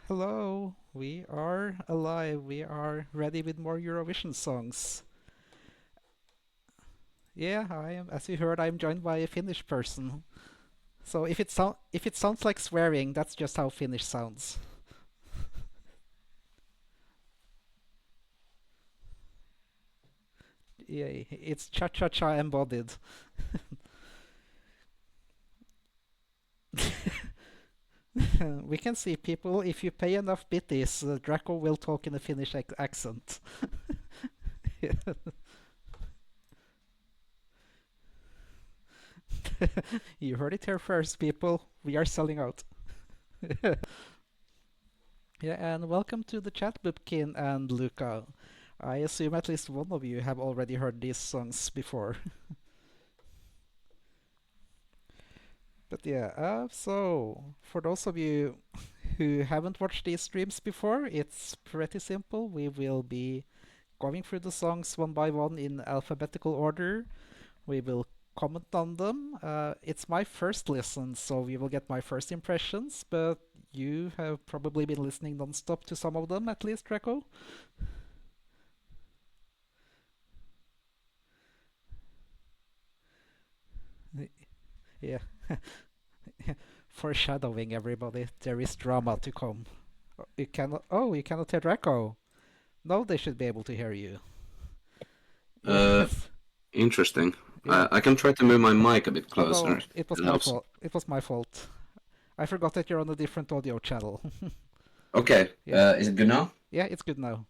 Hello, we are alive. We are ready with more Eurovision songs. Yeah, I am. As you heard, I'm joined by a Finnish person. So if it sounds like swearing, that's just how Finnish sounds. Yeah, it's cha cha cha embodied. We can see people. If you pay enough bitties, Draco will talk in a Finnish accent. You heard it here first, people. We are selling out. Yeah, and welcome to the chat, Bubkin and Luca. I assume at least one of you have already heard these songs before. But yeah, so for those of you who haven't watched these streams before, it's pretty simple. We will be going through the songs one by one in alphabetical order. We will comment on them. It's my first listen, so we will get my first impressions, but you have probably been listening non-stop to some of them, at least, Draco? Yeah. Foreshadowing, everybody. There is drama to come. You cannot. Oh, you cannot hear Draco. No, they should be able to hear you. Uh, Yes. Interesting. Yeah. I can try to move my mic a bit Oh closer. no, it was It my helps. fault. It was my fault. I forgot that you're on a different audio channel. Okay. Yeah. Is it good now? Yeah, it's good now.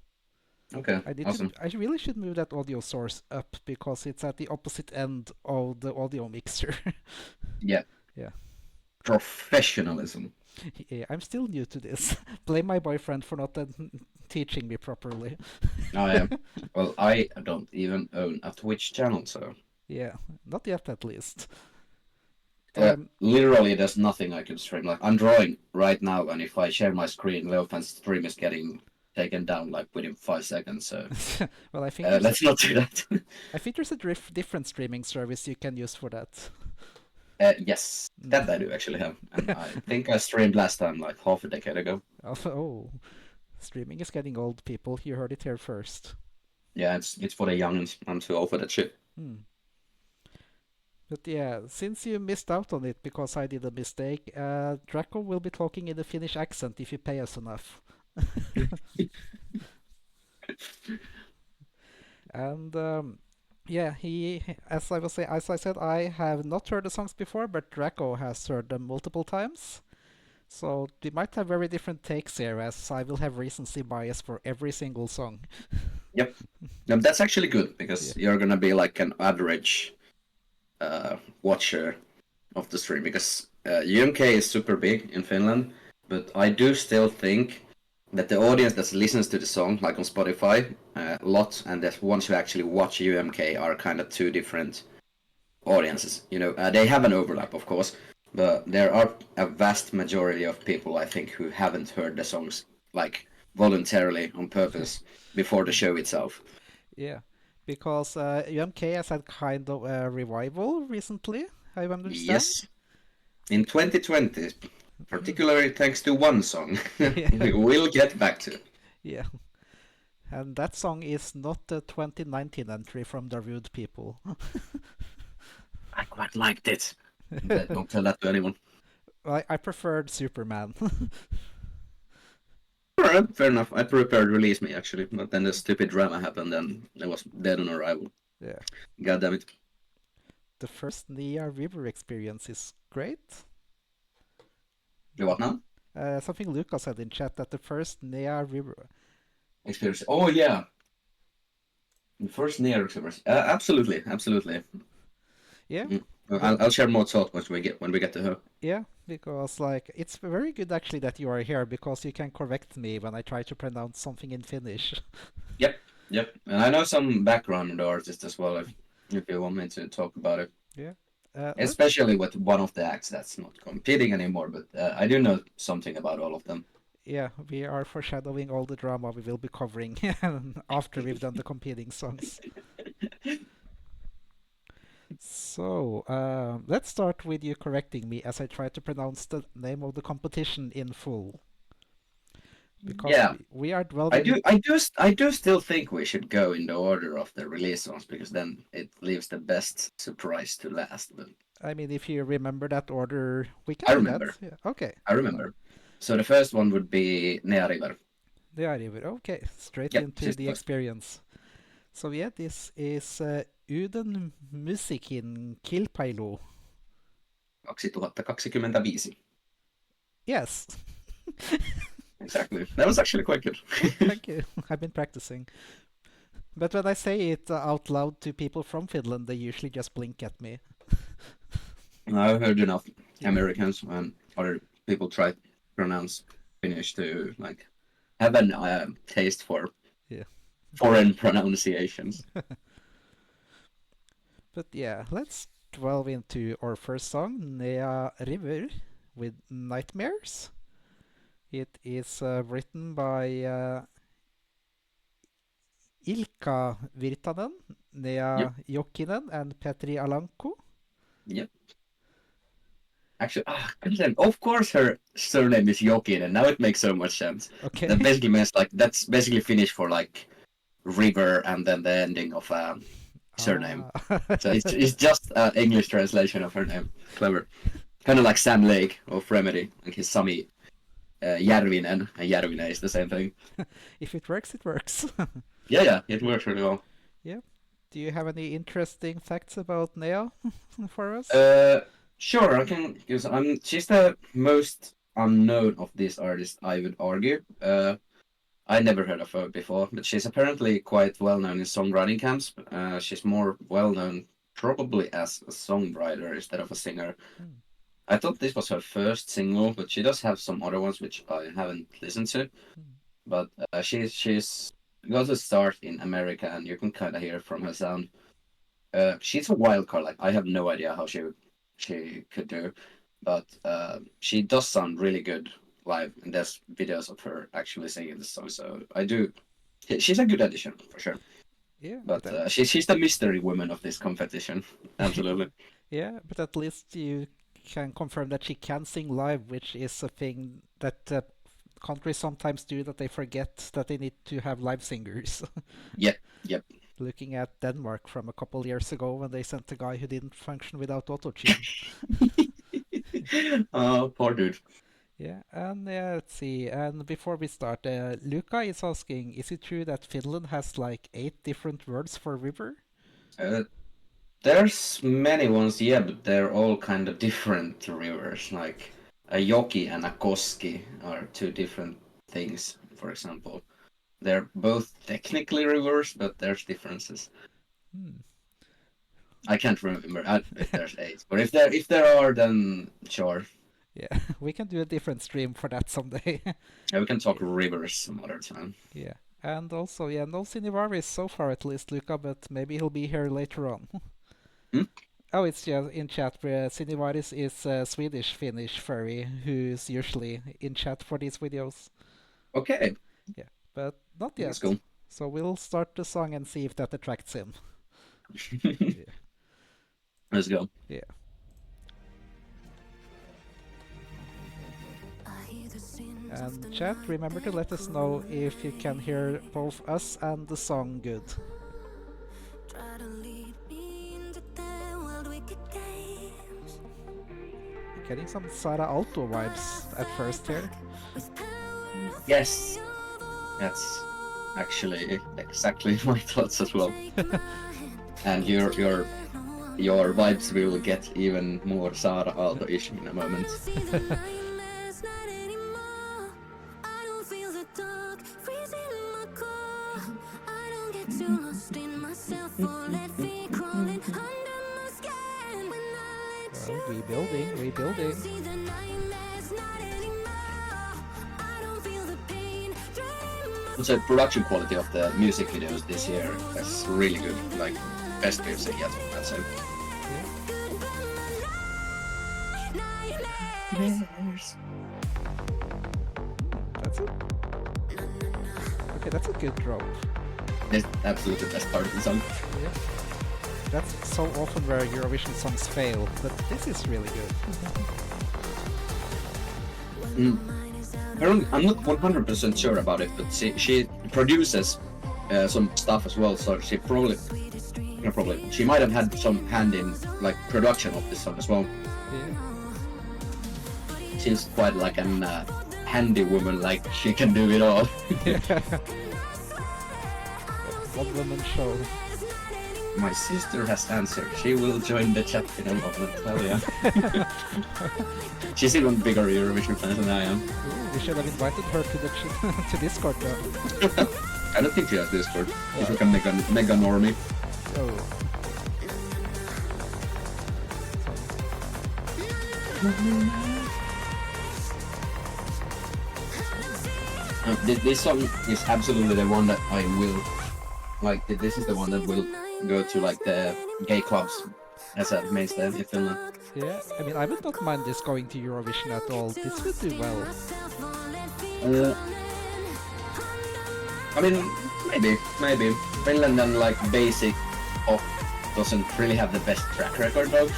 Okay. I need to. Awesome. I really should move that audio source up because it's at the opposite end of the audio mixer. Yeah. Yeah. Professionalism. Yeah, I'm still new to this. Blame my boyfriend for not teaching me properly. I am. Well, I don't even own a Twitch channel, so Yeah, not yet at least. Um, literally there's nothing I can stream. Like I'm drawing right now, and if I share my screen, Leofan's stream is getting taken down like within 5 seconds. So well, I think there's a let's not do that. I think there's a different streaming service you can use for that. Yes, Mm. that I do actually have, and I think I streamed last time like half a decade ago. Oh, streaming is getting old, people. You heard it here first. Yeah, it's for the youngins. I'm too old for that shit. Hmm. But yeah, since you missed out on it because I did a mistake, Draco will be talking in a Finnish accent if you pay us enough. And yeah, as I was saying, as I said, I have not heard the songs before, but Draco has heard them multiple times. So we might have very different takes here, as I will have recency bias for every single song. Yep. That's actually good Yeah. because you're gonna be like an average watcher of the stream because UMK is super big in Finland, but I do still think that the audience that listens to the song, like on Spotify, a lot, and the ones who actually watch UMK are kind of two different audiences. They have an overlap, of course, but there are a vast majority of people, I think, who haven't heard the songs like voluntarily on purpose before the Mm. show itself. Yeah, because UMK has had kind of a revival recently, I understand. Yes, in 2020, Mm. particularly thanks to one song, Yeah, we will get back to. yeah. And that song is not the 2019 entry from the Rude People. I quite liked it. Don't tell that to anyone. I preferred Superman. Alright, fair enough. I prepared Release Me actually, but then the stupid drama happened and it was dead on arrival. Yeah. God damn it. The first Nia River experience is great. What now? Something Lucas said in chat that the first Nia River. Experience. Oh yeah, the first near experience. Absolutely, absolutely. Yeah, Mm. but I'll share more thoughts when we get to her. yeah, because like it's very good actually that you are here because you can correct me when I try to pronounce something in Finnish. Yep, yep. And I know some background on the artist as well if you want me to talk about it. Yeah. Let's Especially with one of the acts that's not competing anymore, but I do know something about all of them. Yeah, we are foreshadowing all the drama we will be covering after we've done the competing songs. So, let's start with you correcting me as I try to pronounce the name of the competition in full. because Yeah, we are dwelling. I do still think we should go in the order of the release songs because then it leaves the best surprise to last. But I mean, if you remember that order, we can I do that. remember, Yeah. Okay. I remember. So the first one would be Nea River. They are even okay. Straight Yep, into she's the the first. experience. So yeah, this is Uuden Musiikin Kilpailu. 2025. Yes. Exactly. That was actually quite good. Thank you. I've been practicing. But when I say it out loud to people from Finland, they usually just blink at me. I've heard enough Yeah. Americans and other people try to pronounce Finnish to like have an taste for Yeah. foreign pronunciations. But yeah, let's delve into our first song, Nea River, with Nightmares. It is written by Ilkka Virtanen, Yep, Nea Jokinen, and Petri Alanko. yep. Actually, goddamn, of course her surname is Jokinen. Now it makes so much sense. That Okay. basically means like that's basically Finnish for like river and then the ending of surname. Ah. So it's just an English translation of her name. Clever. Kind of like Sam Lake of Remedy, like his Sami Järvinen, and Järvinen is the same thing. If it works, it works. Yeah, yeah, it works really well. Yeah. Do you have any interesting facts about Nea for us? Sure, I can because she's the most unknown of these artists, I would argue. I never heard of her before, but she's apparently quite well known in songwriting camps. She's more well known probably as a songwriter instead of a singer. Hmm. I thought this was her first single, but she does have some other ones which I haven't listened to. Hmm. But she's got a start in America, and you can kind of hear from her sound. She's a wild card. Like I have no idea how she could do, but she does sound really good live, and there's videos of her actually singing the song. So I do. She's a good addition for sure. Yeah, but But she's the mystery woman of this competition. Absolutely. yeah, but at least you can confirm that she can sing live, which is a thing that countries sometimes do, that they forget that they need to have live singers. Yep. Yep. Looking at Denmark from a couple years ago when they sent a guy who didn't function without autotune. Oh, poor dude. Yeah, and let's see. And before we start, Luca is asking, is it true that Finland has like 8 different words for river? Uh, there's many ones, yeah, but they're all kind of different rivers. Like a joki and a koski are two different things, for example. They're both technically rivers, but there's differences. Hmm. I can't remember if there's eight, but if there are, then sure. Yeah, we can do a different stream for that someday. Yeah, we can talk Yeah, rivers some other time. yeah. And also, yeah, no Sinivaris so far at least, Luca, but maybe he'll be here later on. Hmm? Oh, it's just in chat where Sinivaris is a Swedish Finnish furry who's usually in chat for these videos. Okay, Yeah, but not let's yet. go. So we'll start the song and see if that attracts him. Yeah, Let's go. yeah. And chat, remember to let us know if you can hear both us and the song good. Getting some Sara Alto vibes at first here. Yes, that's actually exactly my thoughts as well. And your vibes will get even more Sara Aalto-ish in a moment. Well, rebuilding, rebuilding. The production quality of the music videos this year is really good. Like best music yet, I'd say. That's it. Okay, that's a good drop. This is absolutely the best part of the song. Yeah. That's so often where Eurovision songs fail, but this is really good. Mm. I'm not 100% sure about it, but she produces some stuff as well, so she probably, not probably, she might have had some hand in like production of this song as well. Yeah. She's quite like an handy woman, like she can do it all. One woman show. My sister has answered. She will join the chat in a moment. Hell yeah. She's even bigger Eurovision fan than I am. Ooh, we should have invited her to the to Discord though. I don't think she has Discord. She's like a mega normie. Oh. This song is absolutely the one that I will like. This is the one that will go to like the gay clubs as a mainstay in Finland. Yeah, I mean, I would not mind this going to Eurovision at all. This would do well. I mean, maybe. Finland and like basic pop doesn't really have the best track record though.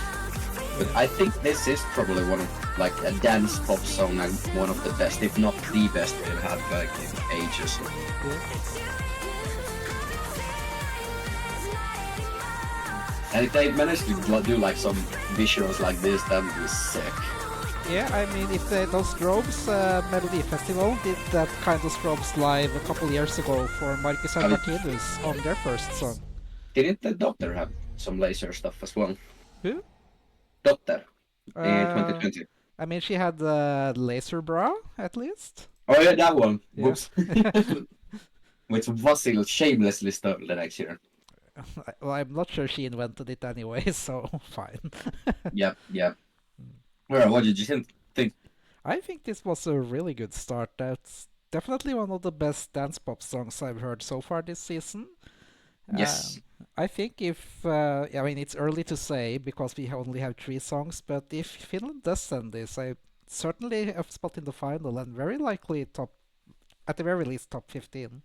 But I think this is probably one of like a dance pop song and one of the best, if not the best we've had like in ages. Yeah. And if they manage to do like some visuals like this, that would be sick. Yeah, I mean, if those strobes, Melody Festival did that kind of strobes live a couple years ago for Marcus and Martinus on their first song. Didn't the Doctor have some laser stuff as well? Who? Doctor in 2020. I mean, she had laser bra, at least. Oh yeah, that one. Yeah. Whoops. Which Vasil shamelessly stole the next year. Well, I'm not sure she invented it anyway, so fine. Yep. Well, what did you think? I think this was a really good start. That's definitely one of the best dance pop songs I've heard so far this season. Yes. I think if, I mean, it's early to say because we only have 3 songs, but if Finland does send this, I certainly have a spot in the final and very likely top, at the very least, top 15.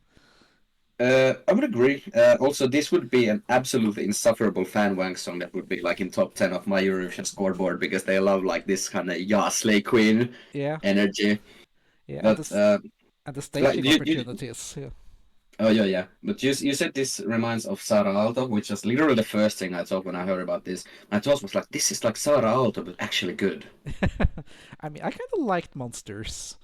I would agree. Also, this would be an absolutely insufferable fan wank song that would be like in top 10 of my Eurovision scoreboard because they love like this kind of Slay Queen Yeah, energy. yeah, But and the staging you, opportunities. Yeah. oh yeah. But you said this reminds of Sara Aalto, which was literally the first thing I thought when I heard about this. My thought was like, this is like Sara Aalto, but actually good. I mean, I kind of liked Monsters.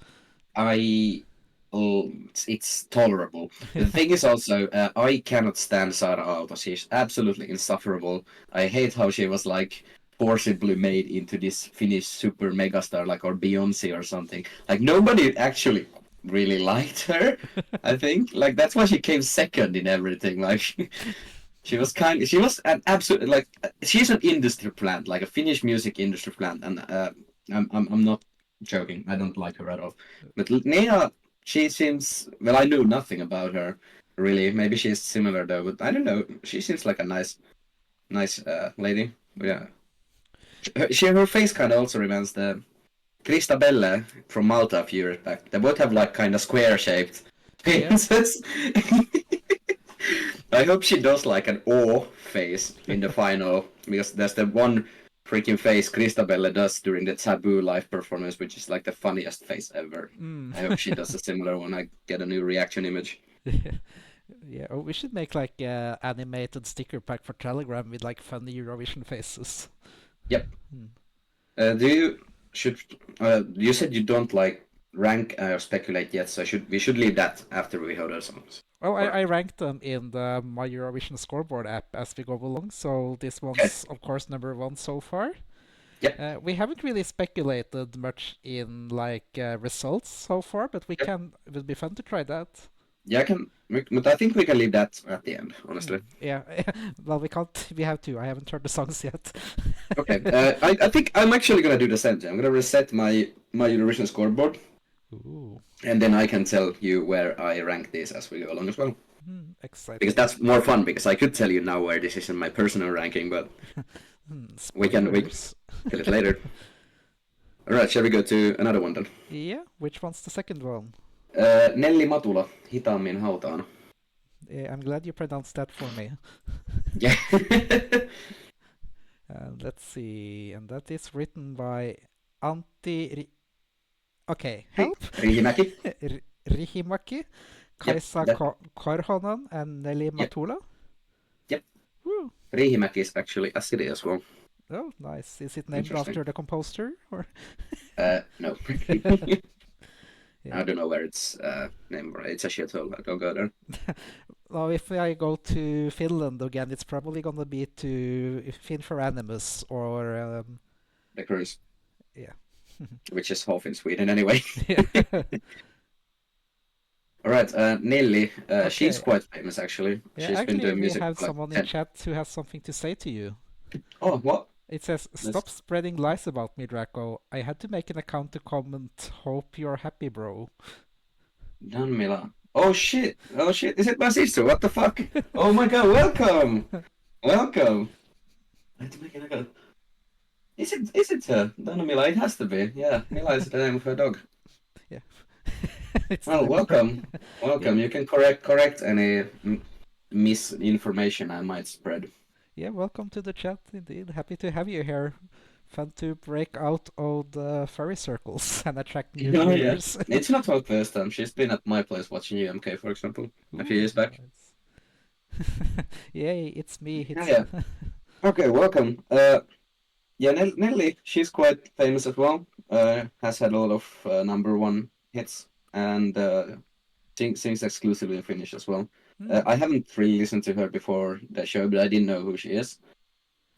It's tolerable. The thing is also, I cannot stand Sara Aalto. She's absolutely insufferable. I hate how she was like forcibly made into this Finnish super megastar, like or Beyonce or something. Like nobody actually really liked her. I think like that's why she came second in everything. Like she was an absolute like she's an industry plant, like a Finnish music industry plant, and I'm not joking. I don't like her at all. But Nea. She seems well. I know nothing about her, really. Maybe she's similar though, but I don't know. She seems like a nice lady. But yeah, her face kind of also reminds the Krista Belle from Malta a few years back. They both have like kind of square-shaped faces. I hope she does like an O face in the final because there's the one freaking face Christabelle does during the Taboo live performance, which is like the funniest face ever. I hope she does a similar one. I get a new reaction image. Yeah, oh, we should make like a animated sticker pack for Telegram with like funny Eurovision faces. Yep. You said you don't like rank or speculate yet, so we should leave that after we heard our songs. Well, I ranked them in the My Eurovision Scoreboard app as we go along, so this one's of course number 1 so far. Yeah. We haven't really speculated much in like results so far, but we can. It would be fun to try that. Yeah, but I think we can leave that at the end, honestly. Yeah. Well, we can't. We have to. I haven't heard the songs yet. Okay. I think I'm actually gonna do the same thing. I'm gonna reset my Eurovision scoreboard. Ooh. And then I can tell you where I rank these as we go along as well. Exciting. Because that's more fun, because I could tell you now where this is in my personal ranking, but we can tell it later. Alright, shall we go to another one then? Yeah, which one's the second one? Nelli Matula, Hitaammin hautaan. I'm glad you pronounced that for me. Yeah. Let's see, and that is written by Antti Okay, help. Riihimäki. Rihimaki, Yep, Kaisa that, Korhonen, and Nelly yep, Matula. yep. Woo. Riihimäki is actually a city as well. Oh, nice. Is it named Interesting. after the composer? Or No. yeah. I don't know where it's named. It's a shithole. I don't go there. Now, if I go to Finland again, it's probably gonna be to Finn for Animus or The cruise, yeah. which is half in Sweden anyway. Yeah. All right, Nelly. She's Okay. quite famous actually. Yeah, She's been actually, doing we music have for like someone in 10. chat who has something to say to you. Oh, what? It says, That's "Stop spreading lies about me, Draco. I had to make an account to comment. Hope you're happy, bro." Danmila. Oh shit! Oh shit! Is it my sister? What the fuck? Oh my god! Welcome! Welcome! I have to make an account. Is it her? Danmila? It has to be. Yeah, Mila is the name of her dog. Yeah. It's Well, never. welcome, Yeah. welcome. You can correct any misinformation I might spread. Yeah, welcome to the chat indeed. Happy to have you here. Fun to break out of the furry circles and attract new Oh yeah, viewers. it's not her first time. She's been at my place watching UMK, for example, a few Ooh, years back. nice. Yay, it's me. Yeah, It's yeah. Okay, welcome. Yeah, Nelly, she's quite famous as well. Has had a lot of number one hits and sings exclusively in Finnish as well. Hmm. I haven't really listened to her before the show, but I didn't know who she is.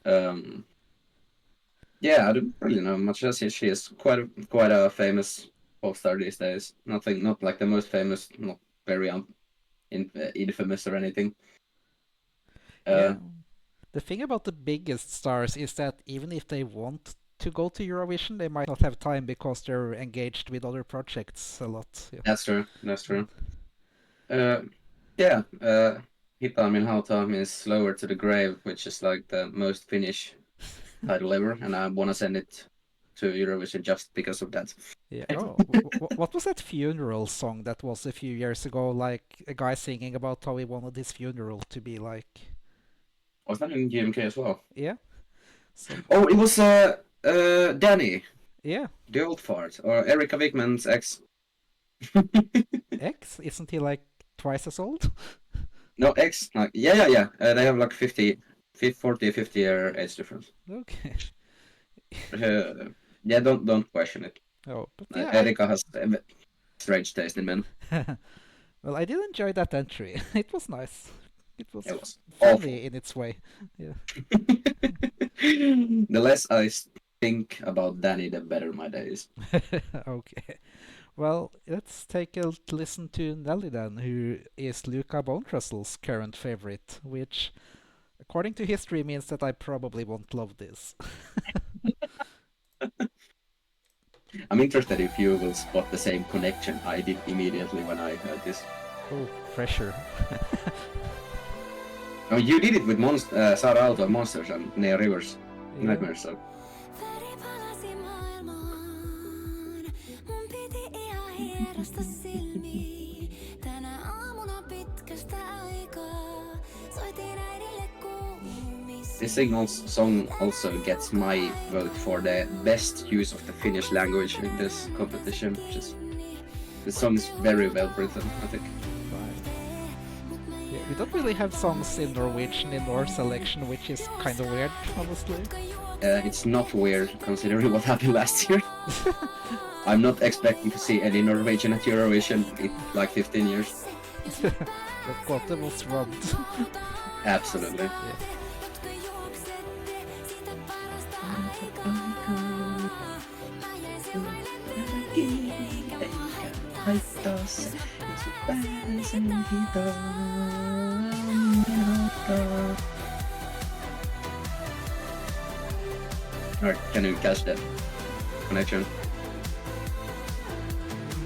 Um, yeah, I don't really know much. As she is quite a famous pop star these days. Not like the most famous, not very infamous or anything. Yeah. Uh, The thing about the biggest stars is that even if they want to go to Eurovision, they might not have time because they're engaged with other projects a lot. Yeah. that's true. That's Mm. true. Uh, yeah. Hita min hauta means slower to the grave, which is like the most Finnish title ever, and I want to send it to Eurovision just because of that. Yeah. Oh, what was that funeral song that was a few years ago? Like a guy singing about how he wanted his funeral to be like. Was that in GMK as well? Yeah. So Oh, it was Danny, yeah, the old fart, or Erika Wigman's ex. X isn't he like twice as old? No, ex. Like, yeah. They have like 40, 50-year age difference. Okay. Uh, yeah, don't question it. Oh, but yeah, Erika has strange taste in men. well, I did enjoy that entry. It was nice. It was It was awful. funny in its way. Yeah. The less I think about Danny, the better my day is. Okay. Well, let's take a listen to Nelly then, who is Luca Bonetrustle's current favorite, which, according to history, means that I probably won't love this. I'm interested if you will spot the same connection I did immediately when I heard this. Oh, pressure. I mean, you did it with Sara Aalto Monsters and Nea Rivers Yeah. Nightmares, so Väri palasi maailmaan, mun piti ihan hierosta silmiin. Tänä aamuna pitkästä aikaa, soitin äidille kuumissa. this song also gets my vote for the best use of the Finnish language in this competition. The song is very well written, I think. Yeah, we don't really have songs in Norwegian in our selection, which is kind of weird, honestly. It's not weird considering what happened last year. I'm not expecting to see any Norwegian at Eurovision in like 15 years. The quota was robbed. Absolutely. Alright, can you catch that connection?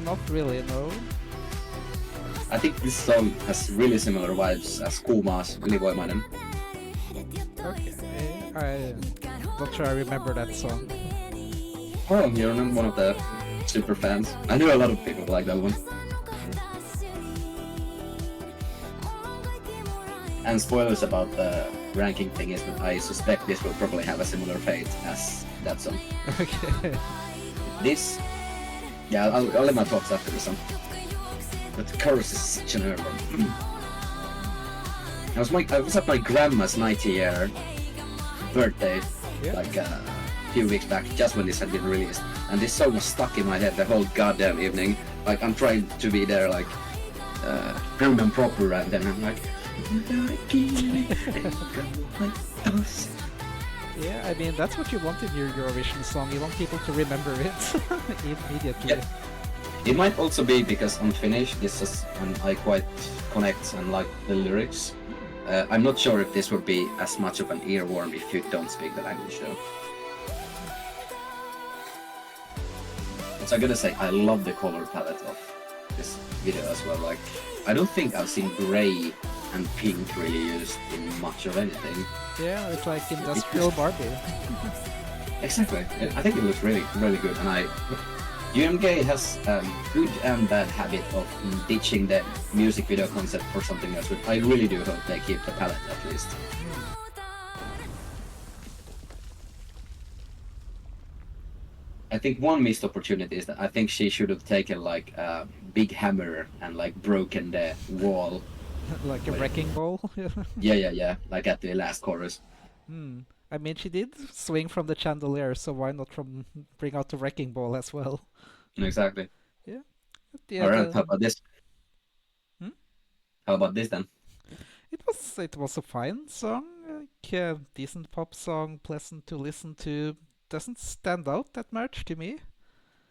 Not really, no. I think this song has really similar vibes as Kuma's Ylivoimainen. Okay, I'm not sure I remember that song. Well, you're not one of the super fans. I know a lot of people like that one. And spoilers about the ranking thing is that I suspect this will probably have a similar fate as that song. Okay. This Yeah, I'll let my thoughts after the song. But the chorus is such an earworm. I was at my grandma's 90-year birthday, Yeah. like a few weeks back, just when this had been released, and this song was stuck in my head the whole goddamn evening. Like I'm trying to be there, like prim and proper, and then I'm like, Yeah, I mean that's what you want in your Eurovision song. You want people to remember it immediately. Yeah. It might also be because I'm Finnish. This is when I quite connect and like the lyrics. I'm not sure if this would be as much of an earworm if you don't speak the language though. So I'm gonna say I love the color palette of this video as well. Like I don't think I've seen grey and pink really used in much of anything. Yeah, it's like industrial Barbie. Exactly. I think it looks really, really good, and UMK has a good and bad habit of ditching the music video concept for something else, but I really do hope they keep the palette at least. I think one missed opportunity is that I think she should have taken like a big hammer and like broken the wall. Like a wrecking ball. Yeah, like at the last chorus. I mean, she did swing from the chandelier, so why not bring out the wrecking ball as well? Exactly. Yeah. Alright, how about this? Hmm? How about this then? It was a fine song, like a decent pop song, pleasant to listen to. Doesn't stand out that much to me.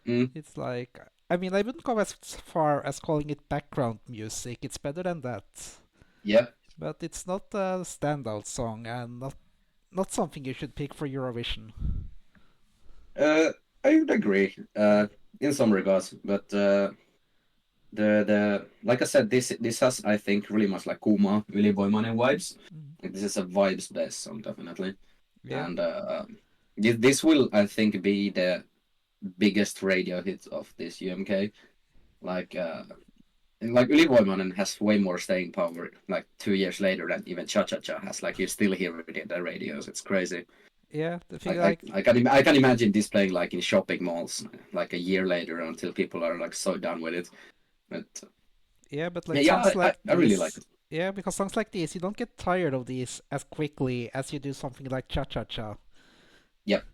Mm. It's like, I mean, I wouldn't go as far as calling it background music. It's better than that. Yeah. But it's not a standout song and not something you should pick for Eurovision. I would agree. In some regards, but the like I said, this has I think really much like Kuma Ylivoimainen vibes. Like, this is a vibes based song definitely, Yeah. and this will I think be the biggest radio hit of this UMK. Like Ylivoimainen has way more staying power. Like 2 years later than even Cha Cha Cha has. Like you still hear it in the radios. It's crazy. Yeah, the thing Like I can imagine this playing like in shopping malls like a year later until people are like so done with it. But yeah, but like yeah, songs like I really like these, it. yeah, because songs like these, you don't get tired of these as quickly as you do something like Cha Cha Cha. Yep.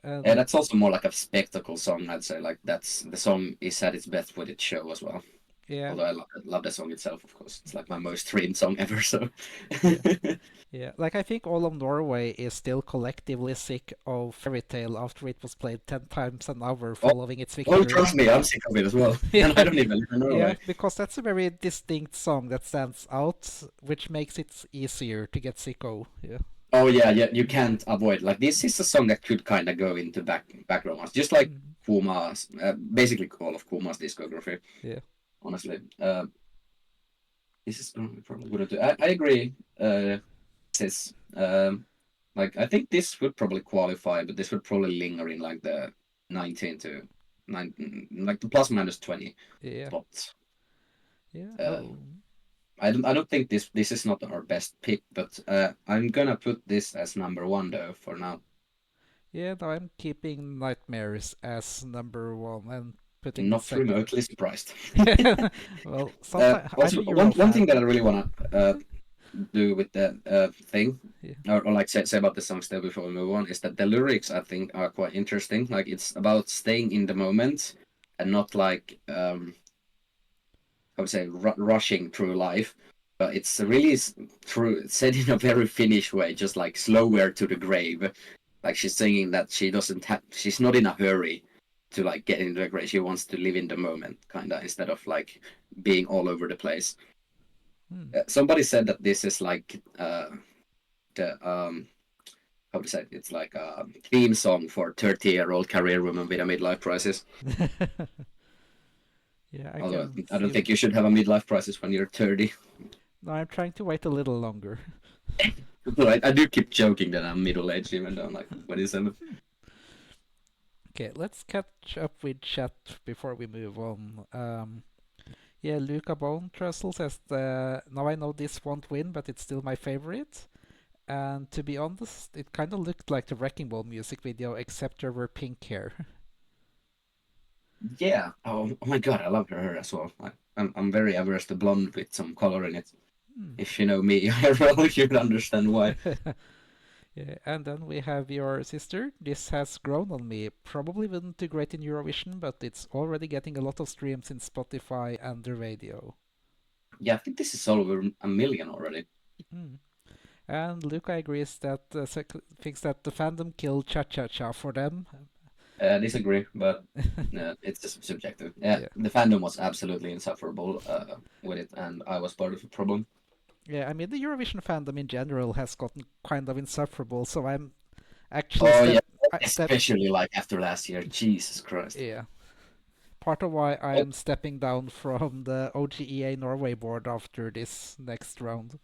And And that's also more like a spectacle song, I'd say. Like that's the song is at its best with its show as well. yeah, Although I love the song itself, of course. It's like my most streamed song ever. So yeah, like I think all of Norway is still collectively sick of Fairy Tale after it was played 10 times an hour following its oh, victory. trust me, I'm sick of it as well. And I don't even know. Yeah, because that's a very distinct song that stands out, which makes it easier to get sick of. Yeah. Oh yeah, you can't avoid. Like this is a song that could kind of go into background ones, just like Kuma's, basically all of Kuma's discography. Yeah. Honestly, this is probably good. I agree. This like I think this would probably qualify, but this would probably linger in like the 19 to 9, like the plus minus 20 Yeah. spots. Yeah. I don't think this is not our best pick, but I'm gonna put this as number 1 though for now. Yeah, no, I'm keeping Nightmares as number 1 and putting Not the second. remotely surprised. Well, sometimes Also, one thing that I really wanna do with the thing, or like say about the song still before we move on, is that the lyrics I think are quite interesting. Like it's about staying in the moment and not like I would say rushing through life, but it's really said in a very Finnish way, just like slower to the grave. Like she's saying that she's not in a hurry to like get into the grave. She wants to live in the moment, kind of, instead of like being all over the place. Somebody said that this is like the how to say it? It's like a theme song for 30-year-old career women with a midlife crisis. Yeah, Although I don't think you should have a midlife crisis when you're 30. No, I'm trying to wait a little longer. But I do keep joking that I'm middle-aged even though I'm like 27. Okay, let's catch up with chat before we move on. Yeah, Luca Bone Trussell says, now I know this won't win, but it's still my favorite. And to be honest, it kind of looked like the Wrecking Ball music video, except there were pink hair. Yeah. Oh my god, I love her as well. I'm very averse to blonde with some color in it. Hmm. If you know me, IRL, you'd understand why. Yeah, and then we have your sister. This has grown on me. Probably wouldn't do great in Eurovision, but it's already getting a lot of streams in Spotify and the radio. Yeah, I think this is over a million already. Hmm. And Luca agrees that thinks that the fandom killed Cha Cha Cha for them. Disagree, but it's just subjective. Yeah, Yeah, the fandom was absolutely insufferable with it, and I was part of the problem. yeah. I mean, the Eurovision fandom in general has gotten kind of insufferable. So I'm actually Oh yeah, step. especially like after last year. Jesus Christ. Yeah, part of why I Oh, am stepping down from the OGEA Norway board after this next round.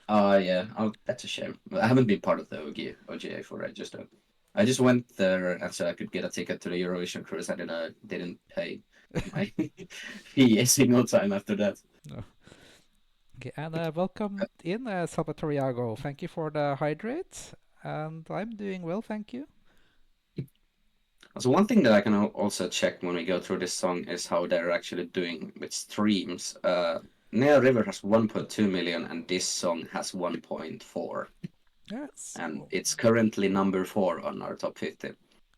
yeah. Oh, that's a shame. I haven't been part of the OGA for register. I just went there and so I could get a ticket to the Eurovision cruise, and then I didn't pay my fee a single time after that. No. Okay, and welcome in, Salvatore Iago. Thank you for the hydrate, and I'm doing well, thank you. So one thing that I can also check when we go through this song is how they're actually doing with streams. Nea River has 1.2 million, and this song has 1.4, Yes, and oh, it's currently number 4 on our top 50.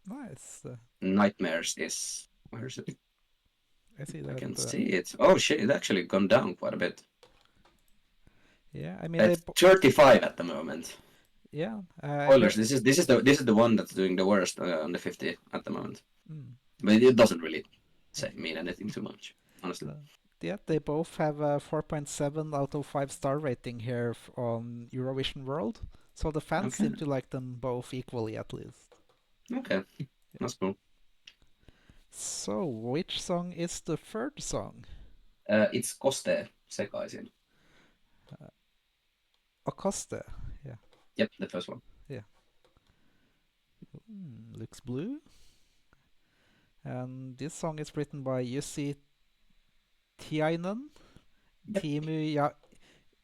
nice. Nightmares is where is it? I see I that. can see it. Oh shit! It's actually gone down quite a bit. Yeah, I mean It's 35 at the moment. yeah, Spoilers. This is the one that's doing the worst on the 50 at the moment. mm, But it doesn't really mean anything too much, honestly. uh, yeah, they both have a 4.7 out of 5 star rating here on Eurovision World. So the fans Okay. seem to like them both equally, at least. Okay. That's cool. So, which song is the third song? It's Koste sekaisin. Acosta. Yeah. Yep, the first one. Yeah. Looks blue. And this song is written by Jussi Tiainen, Yep. Timu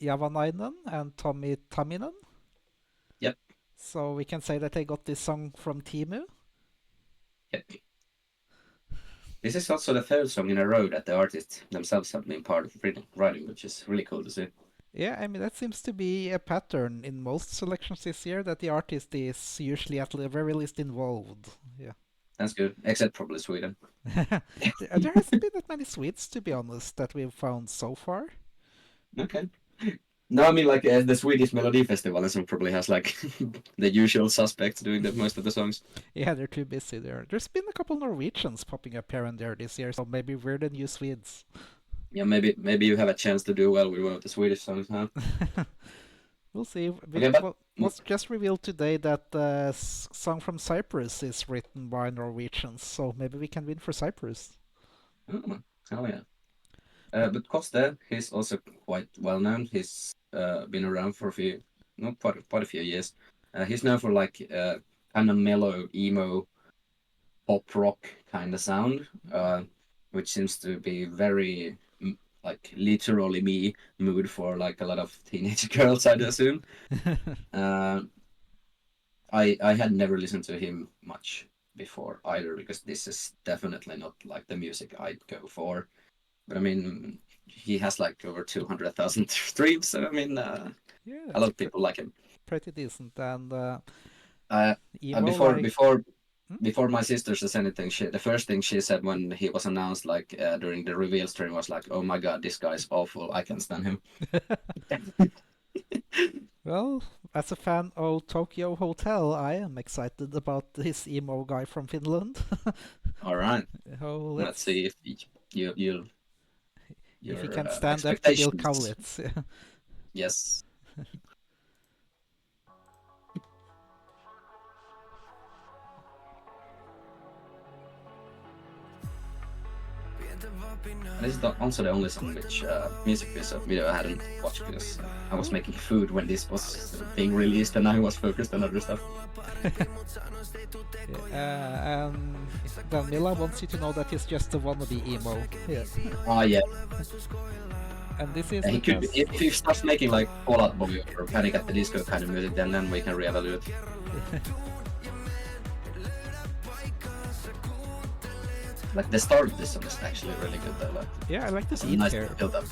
Javanainen, and Tommy Taminen. Yep. So we can say that they got this song from Timu. Yep. This is also the third song in a row that the artists themselves have been part of writing, which is really cool to see. Yeah, I mean, that seems to be a pattern in most selections this year that the artist is usually at the very least involved. Yeah. That's good, except probably Sweden. There hasn't been that many Swedes, to be honest, that we've found so far. Okay. No, I mean like the Swedish Melody Festival and some probably has like the usual suspects doing most of the songs. Yeah, they're too busy there. There's been a couple Norwegians popping up here and there this year, so maybe we're the new Swedes. Yeah, maybe you have a chance to do well with one of the Swedish songs, huh? We'll see. Okay, but Was just revealed today that the song from Cyprus is written by Norwegians, so maybe we can win for Cyprus. oh yeah. But Koste, he's also quite well known. He's been around for quite a few years. He's known for like kind of mellow emo pop rock kind of sound, which seems to be very like literally me mood for like a lot of teenage girls, I'd assume. I had never listened to him much before either, because this is definitely not like the music I'd go for. But I mean, he has like over 200,000 streams, so I mean, Yeah, a lot of people like him. pretty decent. And Uh, emo before like before Hmm? before my sister says anything, the first thing she said when he was announced, like during the reveal stream, was like, "Oh my god, this guy's awful. I can't stand him." Well, as a fan of Tokyo Hotel, I am excited about this emo guy from Finland. All right, Oh, let's see if you if he your can stand up to Bill expectations. Kaulitz. Yes. This is also the only song which music video I hadn't watched, because I was making food when this was being released and I was focused on other stuff. Yeah, then Mila wants you to know that he's just a wannabe emo. Yeah. Ah, yeah. And this is He could, because if he starts making like Fall Out Boy or Panic at the Disco kind of music, then we can reevaluate. Like the start of this song is actually really good though. Like Yeah, I like the it's a beat nice here. build up.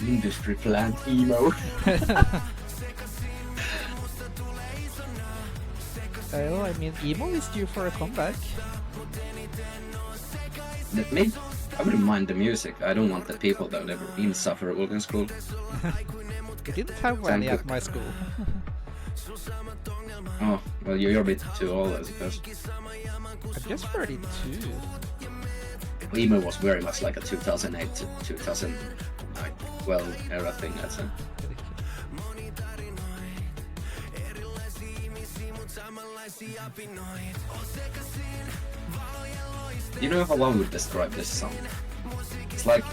Industry plant emo. Well, I mean, emo is due for a comeback. That made, I wouldn't mind the music. I don't want the people that never been insufferable in school. We didn't have Sound any at good. my school. Oh, well, you're a bit too old, I suppose. I'm just 32. Emo was very much like a 2008 to 2012 era thing, I'd say. You know how I would describe this song? It's like,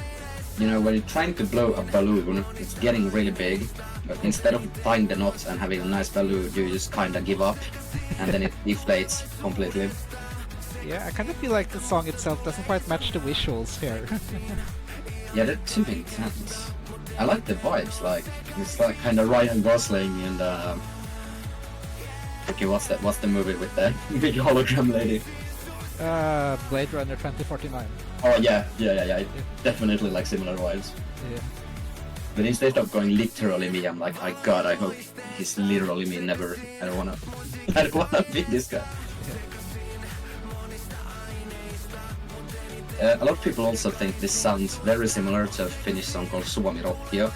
you know, when you're trying to blow a balloon, it's getting really big, but instead of tying the knots and having a nice balloon, you just kind of give up, and then it deflates completely. Yeah, I kind of feel like the song itself doesn't quite match the visuals here. Yeah, they're too intense. I like the vibes, like, it's like kind of Ryan Gosling and, okay, what's the movie with the big hologram lady? Blade Runner 2049. Oh yeah, it definitely like similar vibes. Yeah. But instead of going literally me, I'm like, I hope he's literally me. Never. I don't wanna be this guy. A lot of people also think this sounds very similar to a Finnish song called Suomi Rockio,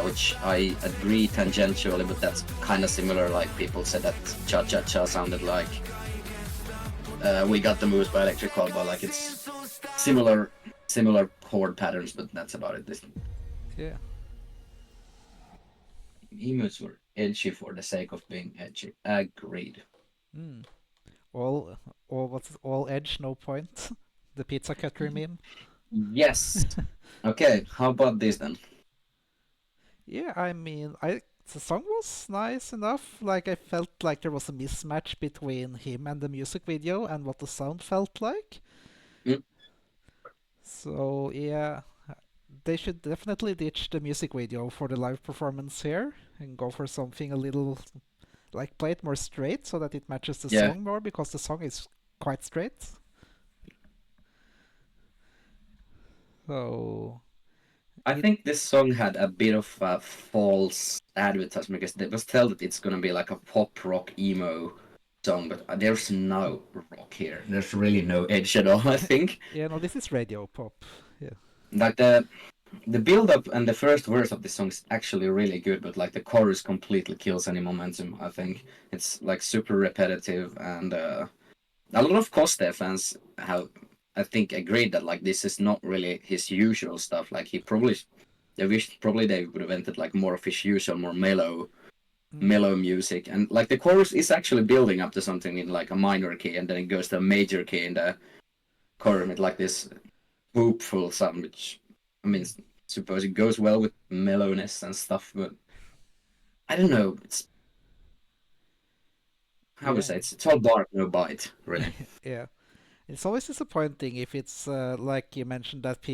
which I agree tangentially, but that's kind of similar. Like people said that Cha Cha Cha sounded like We Got the Moves by Electric Callboy. Like it's similar chord patterns, but that's about it. Yeah. Emos were edgy for the sake of being edgy. Agreed. Mm. All edge, no point. The pizza cutter meme. Yes. Okay, how about this then? Yeah, I mean, the song was nice enough. Like I felt like there was a mismatch between him and the music video and what the sound felt like. Mm. So yeah, they should definitely ditch the music video for the live performance here and go for something a little like play it more straight so that it matches the Yeah. song more because the song is quite straight. So I think this song had a bit of a false advertisement because they was told that it's gonna be like a pop rock emo song, but there's no rock here. There's really no edge at all, I think. yeah, no, this is radio pop. Yeah. Like the build up and the first verse of the song is actually really good, but like the chorus completely kills any momentum, I think. It's like super repetitive and a lot of Coste fans have I think agreed that like this is not really his usual stuff. Like they wished probably they would have entered like more of his usual, more mellow music. And like the chorus is actually building up to something in like a minor key, and then it goes to a major key in the chorus with like this hopeful sound, which I mean, suppose it goes well with mellowness and stuff, but I don't know. It's how to say it's all bark, no bite, really. Yeah. It's always disappointing if it's like you mentioned that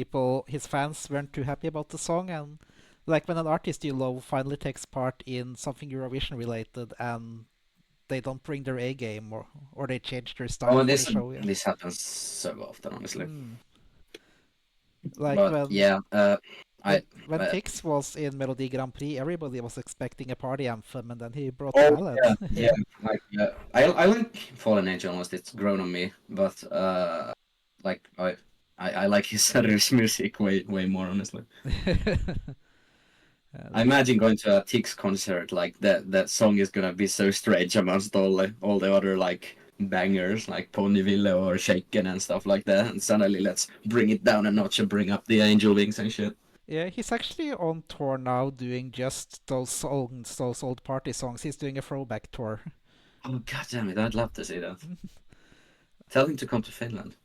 his fans weren't too happy about the song, and like when an artist you love finally takes part in something Eurovision related and they don't bring their A game or they change their style Oh, for the this show. Yeah. this happens so often, honestly. Mm. Like But yeah, when Fix was in Melodi Grand Prix, everybody was expecting a party anthem, and then he brought a oh ballad. yeah. Like I like Fallen Angel almost. It's grown on me, but like I like his Sarri's music way more, honestly. I imagine going to a Tix concert, like that song is gonna be so strange amongst all the other like bangers like Ponyville or Shaken and stuff like that, and suddenly let's bring it down a notch and bring up the angel wings and shit. Yeah, he's actually on tour now doing just those songs, those old party songs. He's doing a throwback tour. Oh god damn it, I'd love to see that. Tell him to come to Finland.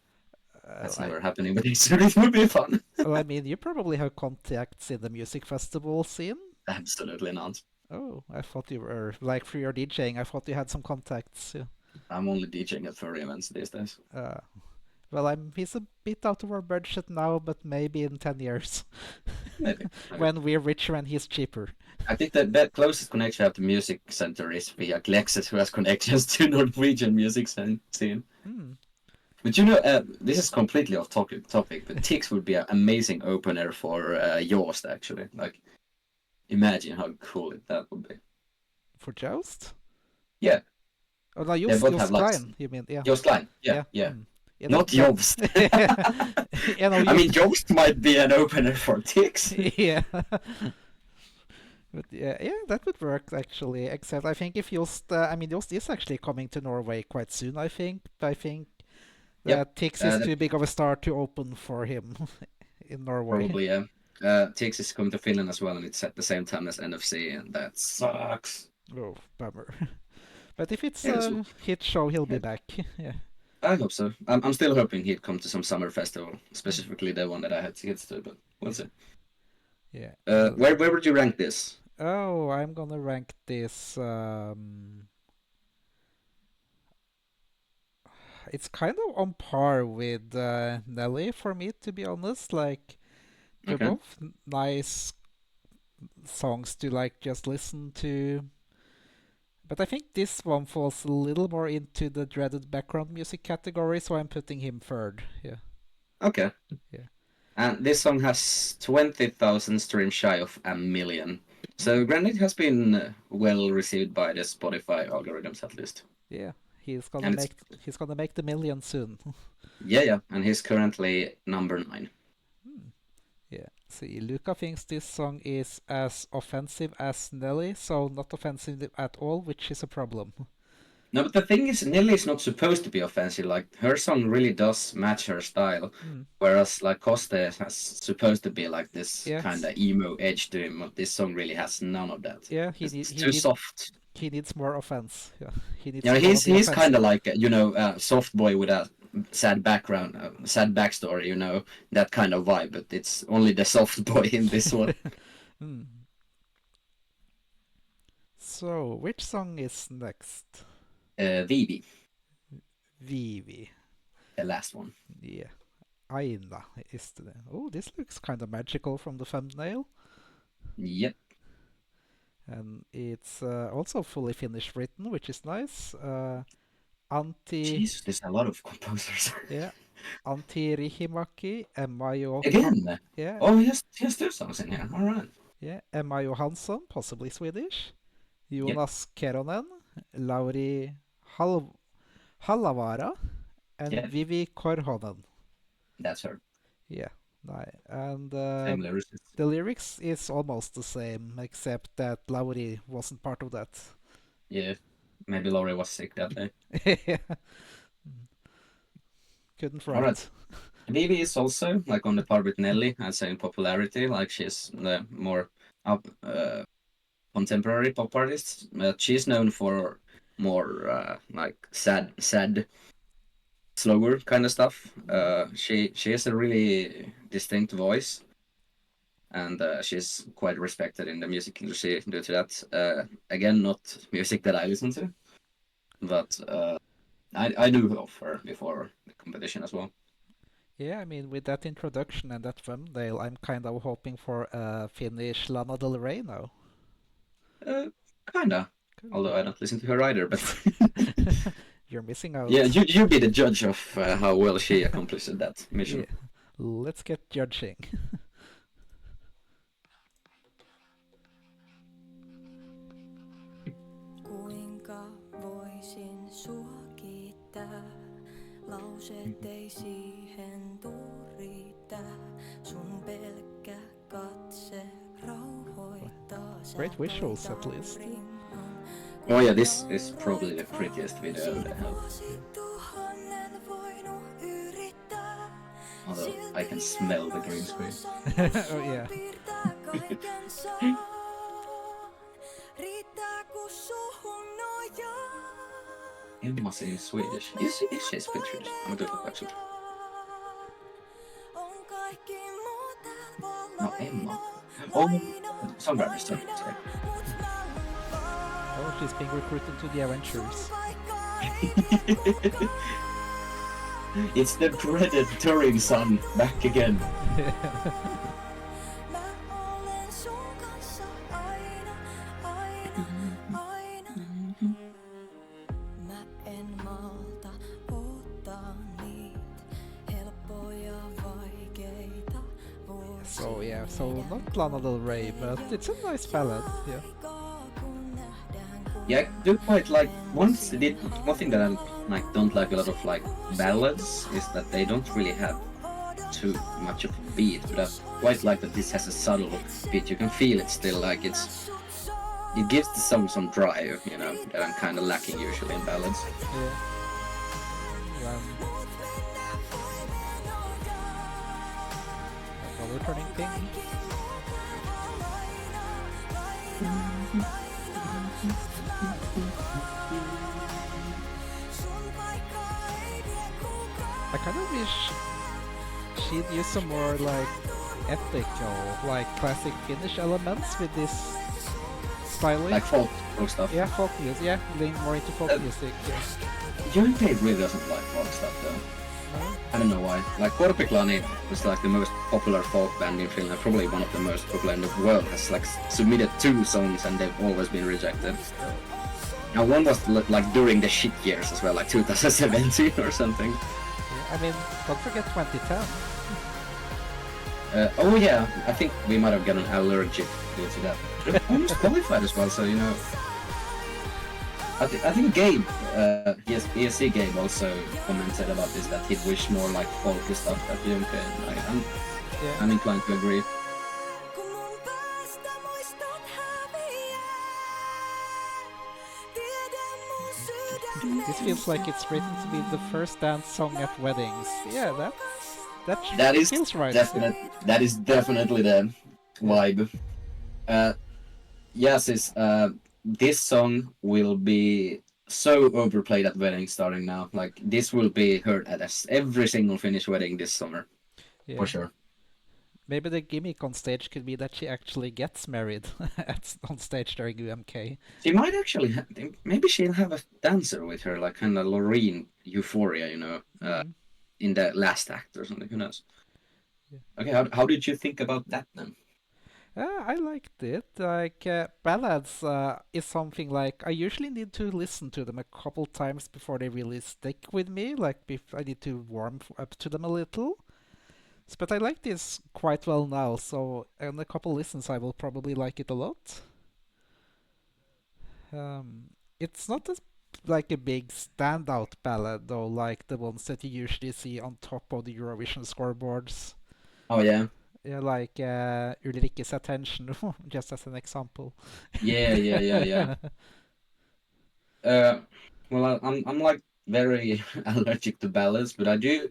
That's never happening, but it would be fun. Well, I mean, you probably have contacts in the music festival scene. Absolutely not. Oh, I thought you were, like, through your DJing, I thought you had some contacts. Yeah. I'm only DJing at furry events these days. Well, he's a bit out of our budget now, but maybe in 10 years. Maybe. When we're richer and he's cheaper. I think the closest connection I have to music center is via Glexet, who has connections to Norwegian music scene. Hmm. But this is completely off topic, but Tix would be an amazing opener for Yoast, actually. Like, imagine how cool that would be. For Joust? Yeah. Oh, no, They both have like Klein, you mean? Yeah. Joost Klein. Yeah. Mm. Yeah, Not Joost. Yeah, no, I mean, Joost might be an opener for Tix. Yeah. But yeah, that would work actually. Except I think if Jost, I mean, Jost is actually coming to Norway quite soon. I think that Tix is too big of a star to open for him in Norway. Probably, yeah. Tix is coming to Finland as well, and it's at the same time as NFC, and that sucks. Oh, bummer. But if it's a hit show, he'll be back. Yeah. I hope so. I'm still hoping he'd come to some summer festival, specifically the one that I had tickets to, but we'll see. Yeah. Where would you rank this? Oh, I'm gonna rank this. It's kind of on par with Nelly for me, to be honest. Like, they're Okay. both nice songs to like just listen to. But I think this one falls a little more into the dreaded background music category, so I'm putting him third. Yeah. Okay. Yeah. And this song has 20,000 streams shy of a million. So granted, it has been well received by the Spotify algorithms at least. Yeah. He's gonna And make the million soon. Yeah, and he's currently number 9. Yeah. See, Luca thinks this song is as offensive as Nelly, so not offensive at all, which is a problem. No, but the thing is, Nelly is not supposed to be offensive. Like, her song really does match her style, whereas like Coste has supposed to be like this kind of emo edge to him. But this song really has none of that. Yeah, it's too soft. He needs more offense. Yeah, he needs. Yeah, he's kind of like a soft boy with a sad background, sad backstory. That kind of vibe. But it's only the soft boy in this one. So, which song is next? Vivi. Vivi. The last one. Yeah. Aina is the name. Oh, this looks kind of magical from the thumbnail. Yep. And it's also fully Finnish written, which is nice. Jesus, there's a lot of composers. Yeah. Antti Riihimäki, Emma Johansson. Again? Yeah. Oh, he has 2 songs in here. All right. Yeah. Emma Johansson, possibly Swedish. Jonas Keronen, Lauri Hallavara, and Vivi Korhonen. That's her. Yeah. And Same lyricist. the lyrics is almost the same, except that Lauri wasn't part of that. Yeah. Maybe Laurie was sick that day. Couldn't write. All right. Vivi is also like on the par with Nelly, I'd say in popularity. Like she's the more contemporary pop artist. But she's known for more like sad, slower kind of stuff. She has a really distinct voice, and she's quite respected in the music industry due to that. Again, not music that I listen to, but I knew of her before the competition as well. Yeah, I mean, with that introduction and that thumbnail, I'm kind of hoping for a Finnish Lana Del Rey now. Kinda. Although I don't listen to her either, but you're missing out. Yeah, you be the judge of how well she accomplished that mission. Yeah. Let's get judging. Kuinka voisin sua kiittää? Lauseet ei siihen tuu riittää. Sun pelkkä katse rauhoittaa. Great visuals at least. Oh yeah, this is probably the prettiest video they have. Although I can smell the green screen. Oh yeah. Emma sings Swedish. Is she speak Swedish? I'm gonna look actually. No, Emma. Oh, songwriter. Sorry. Oh, she's being recruited to the Avengers. It's the dreaded touring son back again. Mä olen sun kanssa aina, aina, aina. Mä en malta ottaa niitä helppoja vaikeita vuosia. So yeah, so not Lana Del Rey, but it's a nice ballad. Yeah. Yeah, I do quite like one thing that I like don't like a lot of like ballads is that they don't really have too much of a beat, but I quite like that this has a subtle beat. You can feel it still, like it gives the song some drive, you know, that I'm kind of lacking usually in ballads. Yeah. Well, we're turning pink. I kind of wish she'd use some more like epic or like classic Finnish elements with this styling. Like folk stuff. Yeah, folk music. Yeah, lean more into folk music. Yeah. UK really doesn't like folk stuff though. No? I don't know why. Like Korpiklani was like the most popular folk band in Finland, probably one of the most popular in the world, has like submitted 2 songs and they've always been rejected. And one was like during the shit years as well, like 2017 or something. Yeah, I mean, don't forget 2010. Oh yeah, I think we might have gotten allergic due to that. They're almost qualified as well, so you know. I think Gabe, ESC Gabe also commented about this, that he'd wish more like folky stuff at UMK. I'm inclined to agree. This feels like it's written to be the first dance song at weddings. Yeah, That is feels right. That is definitely the vibe. Yes, this song will be so overplayed at weddings starting now. Like this will be heard at every single Finnish wedding this summer, for sure. Maybe the gimmick on stage could be that she actually gets married on stage during UMK. She might actually, maybe she'll have a dancer with her, like kind of Loreen Euphoria, you know, in the last act or something. Who knows? Yeah. Okay, how did you think about that then? I liked it. Like ballads is something like I usually need to listen to them a couple times before they really stick with me. Like I need to warm up to them a little. But I like this quite well now, so in a couple listens I will probably like it a lot. It's not like a big standout ballad though, like the ones that you usually see on top of the Eurovision scoreboards. Oh yeah. Yeah, like Ulrike's Attention, just as an example. Yeah. Well, I'm like very allergic to ballads, but I do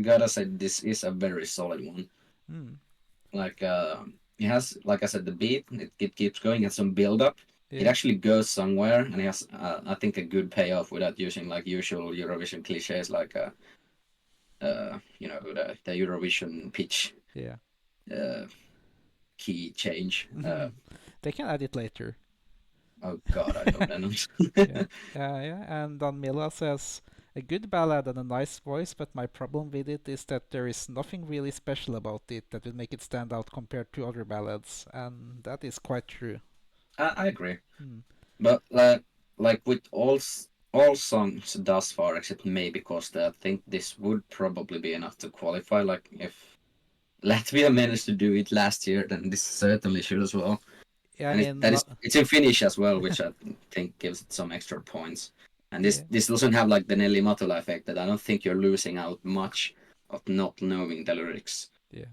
gotta say this is a very solid one. Mm. Like it has, like I said, the beat. It keeps going and some build up. Yeah. It actually goes somewhere, and it has I think a good payoff without using like usual Eurovision cliches like you know, the Eurovision pitch. Yeah. Key change. They can add it later. Oh god, I don't know. Yeah. And Don Mila says, a good ballad and a nice voice, but my problem with it is that there is nothing really special about it that would make it stand out compared to other ballads, and that is quite true. I agree. Mm. But like with all songs thus far, except maybe Costa, I think this would probably be enough to qualify. Like if Latvia managed to do it last year, then this certainly should as well. Yeah, And it's in Finnish as well, which I think gives it some extra points. And this doesn't have like the Nelly Matula effect, that I don't think you're losing out much of not knowing the lyrics. Yeah.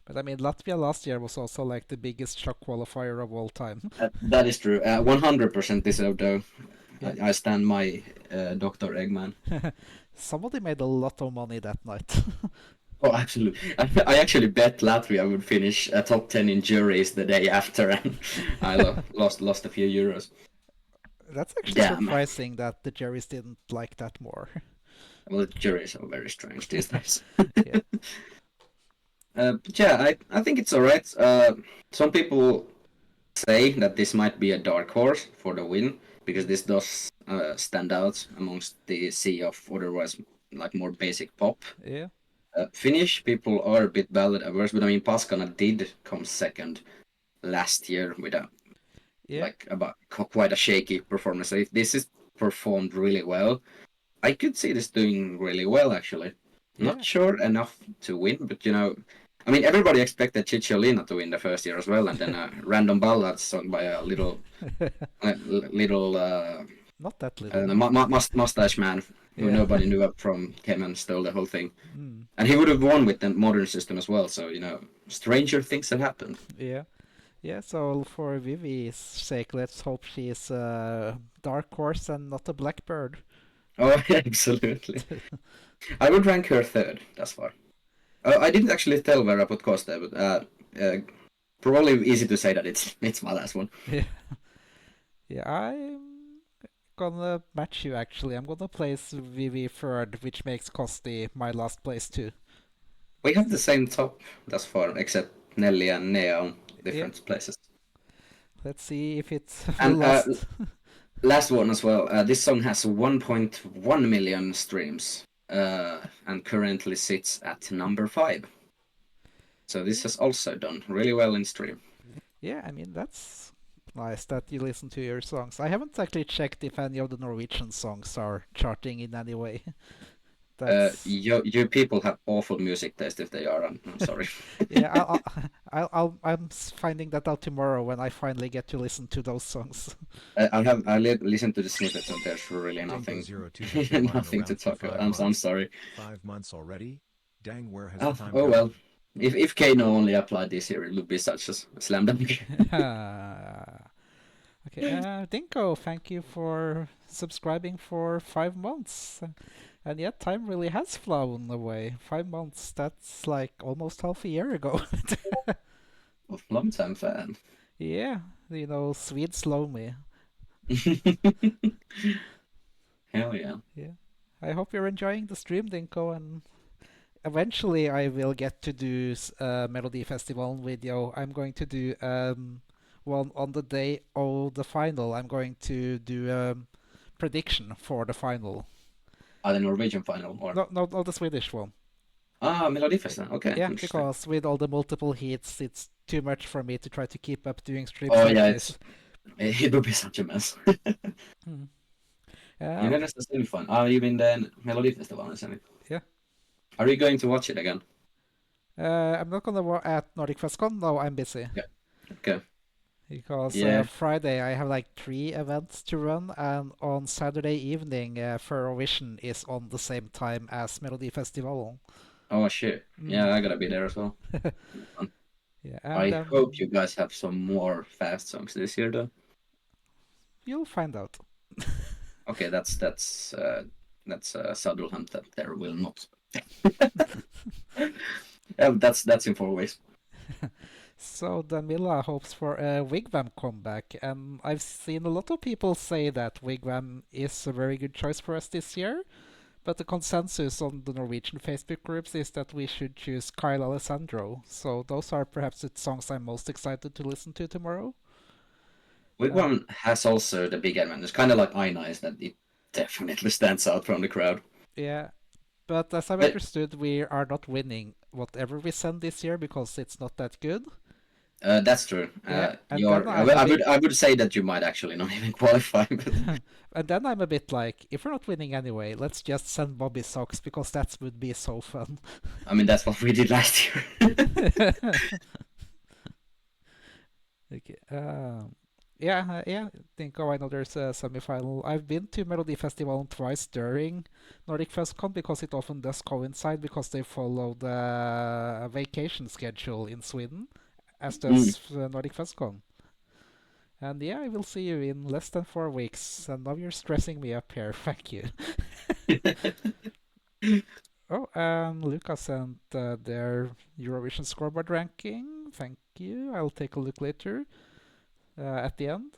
But I mean, Latvia last year was also like the biggest shock qualifier of all time. That is true. 100% deserved though. Yeah. I stand my Dr. Eggman. Somebody made a lot of money that night. Oh, absolutely. I actually bet Latvia would finish top 10 in juries the day after, and I lost a few euros. That's actually surprising that the juries didn't like that more. Well, the juries are very strange these days. Yeah. But yeah, I think it's alright. Some people say that this might be a dark horse for the win, because this does stand out amongst the sea of otherwise like more basic pop. Yeah. Finnish people are a bit ballad averse, but I mean Paskana did come second last year with a Yeah. quite a shaky performance. So if this is performed really well, I could see this doing really well actually. Yeah. Not sure enough to win, but I mean everybody expected Cicciolina to win the first year as well, and then a random ballad sung by a little Not that I don't little. know, mustache man who Yeah. nobody knew up from came and stole the whole thing. Mm. And he would have won with the modern system as well. So stranger things have happened. Yeah. Yeah, so for Vivi's sake, let's hope she's a dark horse and not a blackbird. Oh, absolutely. I would rank her third. That's far. I didn't actually tell where I put Costa, but probably easy to say that it's my last one. Yeah. Yeah, I'm gonna match you actually. I'm gonna place Vivi third, which makes Costi my last place too. We have the same top thus far, except Nelly and Nea on Yeah, different places. let's see if it will And last. last one as well. This song has 1.1 million streams and currently sits at number 5. So this has also done really well in stream. Yeah, I mean, that's nice that you listen to your songs. I haven't actually checked if any of the Norwegian songs are charting in any way. That's You people have awful music taste if they are. I'm sorry. yeah. I'm finding that out tomorrow when I finally get to listen to those songs. I listened to the snippets and there's really Dingo nothing, 02 nothing to talk about. I'm sorry. 5 months already? Dang, where has Oh, the time oh gone? well. If Kano only applied this year, it would be such a slam dunk. Okay, Dinko, thank you for subscribing for 5 months. And yet, time really has flown away. 5 months, that's like almost half a year ago. Long time fan. Yeah, Swedes love me. Hell yeah. Yeah. I hope you're enjoying the stream, Dinko, and eventually I will get to do Melody Festival video. I'm going to do one on the day of the final. I'm going to do prediction for the final. The Norwegian final or No, the Swedish one. Melodifestivalen. Okay, Yeah, interesting. because with all the multiple heats, it's too much for me to try to keep up doing streams Oh like yeah, this. it would be such a mess. Hmm. You know, that's still fun. You mean the Melodifestivalen, isn't it? Yeah. Are you going to watch it again? I'm not gonna at Nordic FestCon. No, I'm busy. Yeah. Okay. Because Yeah. Friday I have like 3 events to run, and on Saturday evening, Eurovision is on the same time as Melody Festival. Oh shit. Yeah, I gotta be there as well. Yeah, I and hope you guys have some more fast songs this year, though. you'll find out. Okay, that's a subtle hint that there will not. Yeah, that's in 4 ways. So Danila hopes for a Wigwam comeback, and I've seen a lot of people say that Wigwam is a very good choice for us this year, but the consensus on the Norwegian Facebook groups is that we should choose Kyle Alessandro. So those are perhaps the songs I'm most excited to listen to tomorrow. Wigwam has also the big advantage, kind of like Aina, is that it definitely stands out from the crowd. Yeah, but as I've understood, we are not winning whatever we send this year because it's not that good. That's true. Yeah, and You're, then I would say that you might actually not even qualify. But And then I'm a bit like, if we're not winning anyway, let's just send Bobby socks because that would be so fun. I mean, that's what we did last year. Okay. Yeah. I think I know there's a semi-final. I've been to Melody Festival twice during Nordic FestCon because it often does coincide because they follow the vacation schedule in Sweden, as does Nordic FestCon. And yeah, I will see you in less than 4 weeks. And now you're stressing me up here. Thank you. Oh, and Lucas sent their Eurovision scoreboard ranking. Thank you. I'll take a look later at the end.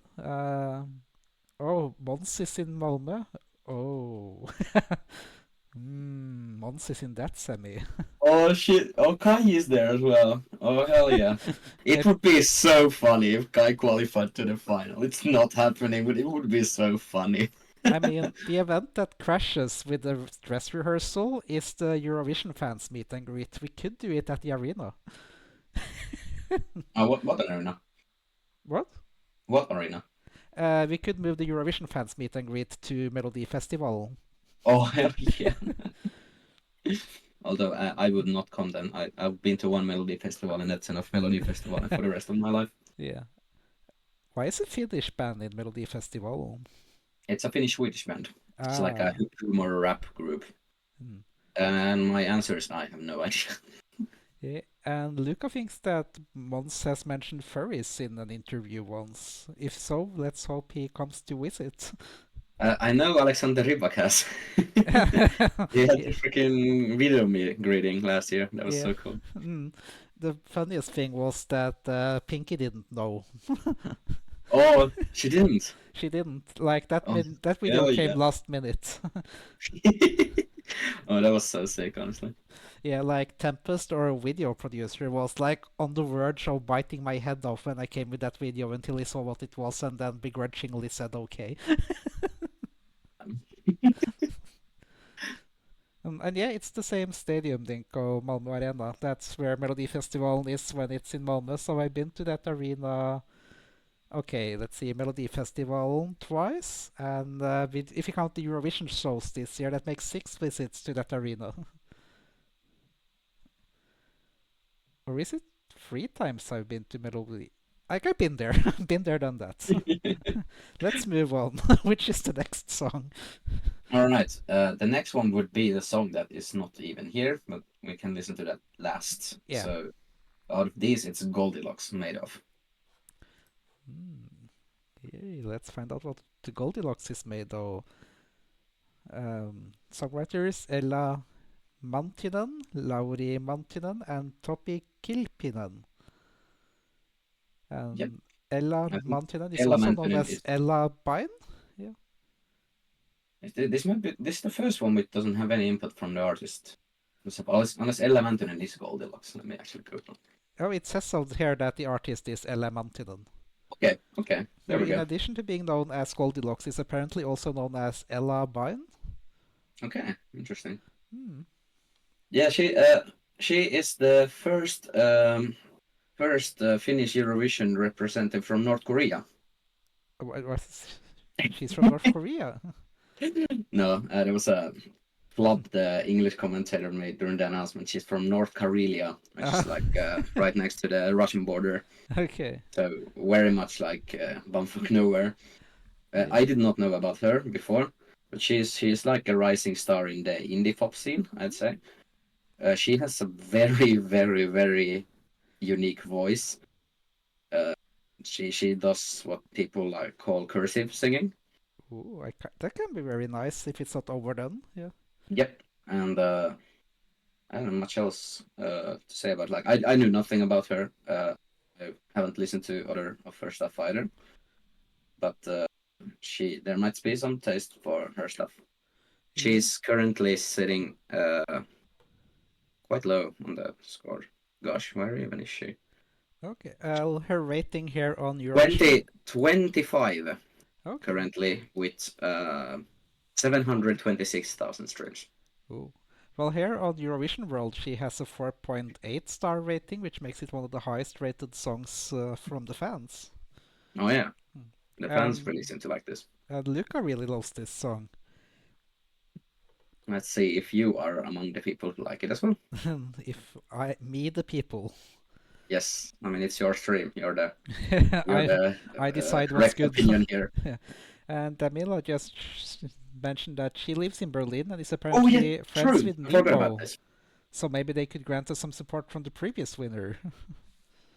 Oh, Mons is in Malmö. Oh. Mons is in that semi. Oh shit! Oh, Kai is there as well. Oh hell yeah! It would be so funny if Kai qualified to the final. It's not happening, but it would be so funny. I mean, the event that crashes with the dress rehearsal is the Eurovision fans meet and greet. We could do it at the arena. What arena? What? What arena? We could move the Eurovision fans meet and greet to Melody Festival. Oh, hell yeah. Although I would not come then. I've been to one Melody Festival and that's enough Melody Festival for the rest of my life. Yeah. Why is a Finnish band in Melody Festival? It's a Finnish-Swedish band. It's like a Ah. humor rap group. Hmm. And my answer is I have no idea. Yeah. And Luca thinks that Mons has mentioned furries in an interview once. If so, let's hope he comes to visit. I know Alexander Rybak has. He had a freaking video me greeting last year. That was Yeah. so cool. The funniest thing was that Pinky didn't know. Oh, she didn't. She didn't. Like that. Oh, That video hell came yeah. last minute. Oh, that was so sick, honestly. Yeah, like Tempest, or a video producer, was like on the verge of biting my head off when I came with that video until he saw what it was and then begrudgingly said okay. And yeah, it's the same stadium, Dinko, Malmö Arena. That's where Melody Festival is when it's in Malmö. So I've been to that arena. Okay, let's see, Melody Festival twice, and if you count the Eurovision shows this year, that makes 6 visits to that arena. Or is it 3 times I've been to Melody? Like, I've been there, been there, done that. Let's move on. Which is the next song? All right. The next one would be the song that is not even here, but we can listen to that last. Yeah. So out of these, it's Goldilocks made of. Yay, let's find out what the Goldilocks is made of. Songwriters Ella Mantinen, Lauri Mantinen, and Topi Kilpinen. Yep. Ella I think Mantinen is Ella also known Mantinen as is- Ella Bain. This is the first one which doesn't have any input from the artist. Unless Ella Mantinen is Goldilocks. Let me actually go. Oh, it says out here that the artist is Ella Mantinen. Okay. There we In go. addition to being known as Goldilocks, is apparently also known as Ella Bain. Okay, interesting. Hmm. Yeah, she is the first Finnish Eurovision representative from North Korea. She's from North Korea. No, there was a flub the English commentator made during the announcement. She's from North Karelia, which is like right next to the Russian border. Okay. So very much like bumfuck nowhere. I did not know about her before, but she's like a rising star in the indie pop scene, I'd say. She has a very, very, very unique voice. She does what people like call cursive singing. Ooh, that can be very nice if it's not overdone. Yeah. Yep, and I don't know much else to say about. Like I knew nothing about her. I haven't listened to other of her stuff either, but there might be some taste for her stuff. She's currently sitting quite low on the score. Gosh, where even is she? Okay. Her rating here on Eurovision. 25 Okay. currently with 726,000 streams. Ooh. Well, here on Eurovision World, she has a 4.8 star rating, which makes it one of the highest rated songs from the fans. Oh yeah, the fans Um, really seem to like this. And Luca really loves this song. Let's see if you are among the people who like it as well. Me, the people. Yes, I mean it's your stream. You're the I decide what's correct good. opinion here. And Damila just mentioned that she lives in Berlin and is Oh apparently yeah, friends true. with I forgot Nemo. about this. So maybe they could grant us some support from the previous winner.